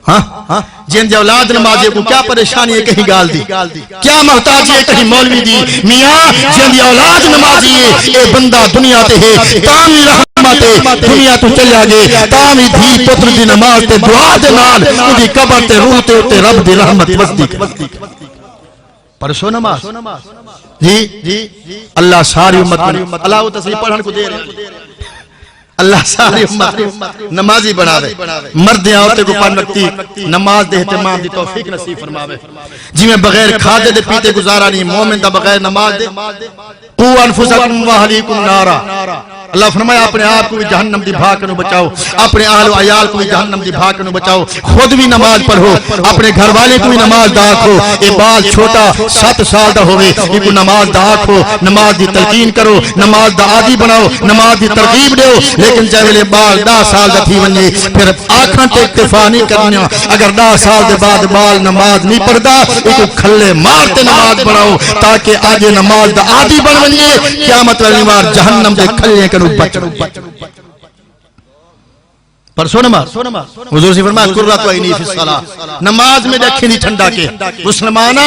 ہاں جن دی اولاد نمازی کو کیا پریشانی ہے کہیں گال دی کیا محتاجی ہے کہیں مولوی دی میاں جن دی اولاد نمازی ہے اے بندہ دنیا تے ہے تامی رحمت دنیا تو چلے آگے تامی دھی پتر دی نماز تے دعا دے نال اندھی قبر تے روح تے اتے رب دی رحمت وزدی پرسو نماز جی اللہ ساری امت اللہ وہ تصریح پڑھن کو دے رہے اللہ ساری امت نمازی بنا دے مرد عورتیں کو پڑھ رکھتی نماز دے اہتمام دی توفیق نصیب فرماوے جی میں بغیر کھادے دے پیتے گزارا نہیں مومن دا بغیر نماز دے قو انفسکم و اہلیکم نارا اللہ فرمایا اپنے آپ کو بھی جہنم دی بھاگ کنو بچاؤ، اپنے اہل و عیال کو بھی جہنم دی بھاگ کنو بچاؤ، خود بھی نماز پڑھو، اپنے گھر والے کو بھی نماز دا آکھو، اے بال چھوٹا 7 سال دا ہوئے یہ کو نماز دا آکھو، نماز دی تلقین کرو، نماز دا عادی بناؤ، نماز دی ترغیب دیو، لیکن جائے بال 10 سال دا تھی ونجے پھر آنکھاں تے اکتفا نہیں کرنا، اگر 10 سال دے بعد بال نماز نہیں پڑھدا یہ کو کھلے مارتے نماز پڑھاؤ تاکہ آج نماز دا عادی بن ونجے، قیامت والی بار جہنم دے کھلے کنو بچ پرسو نماز حضور سے فرمایا قرۃ عینی فی الصلاۃ، نماز میں دیکھیں نہیں ٹھنڈا کے مسلمانہ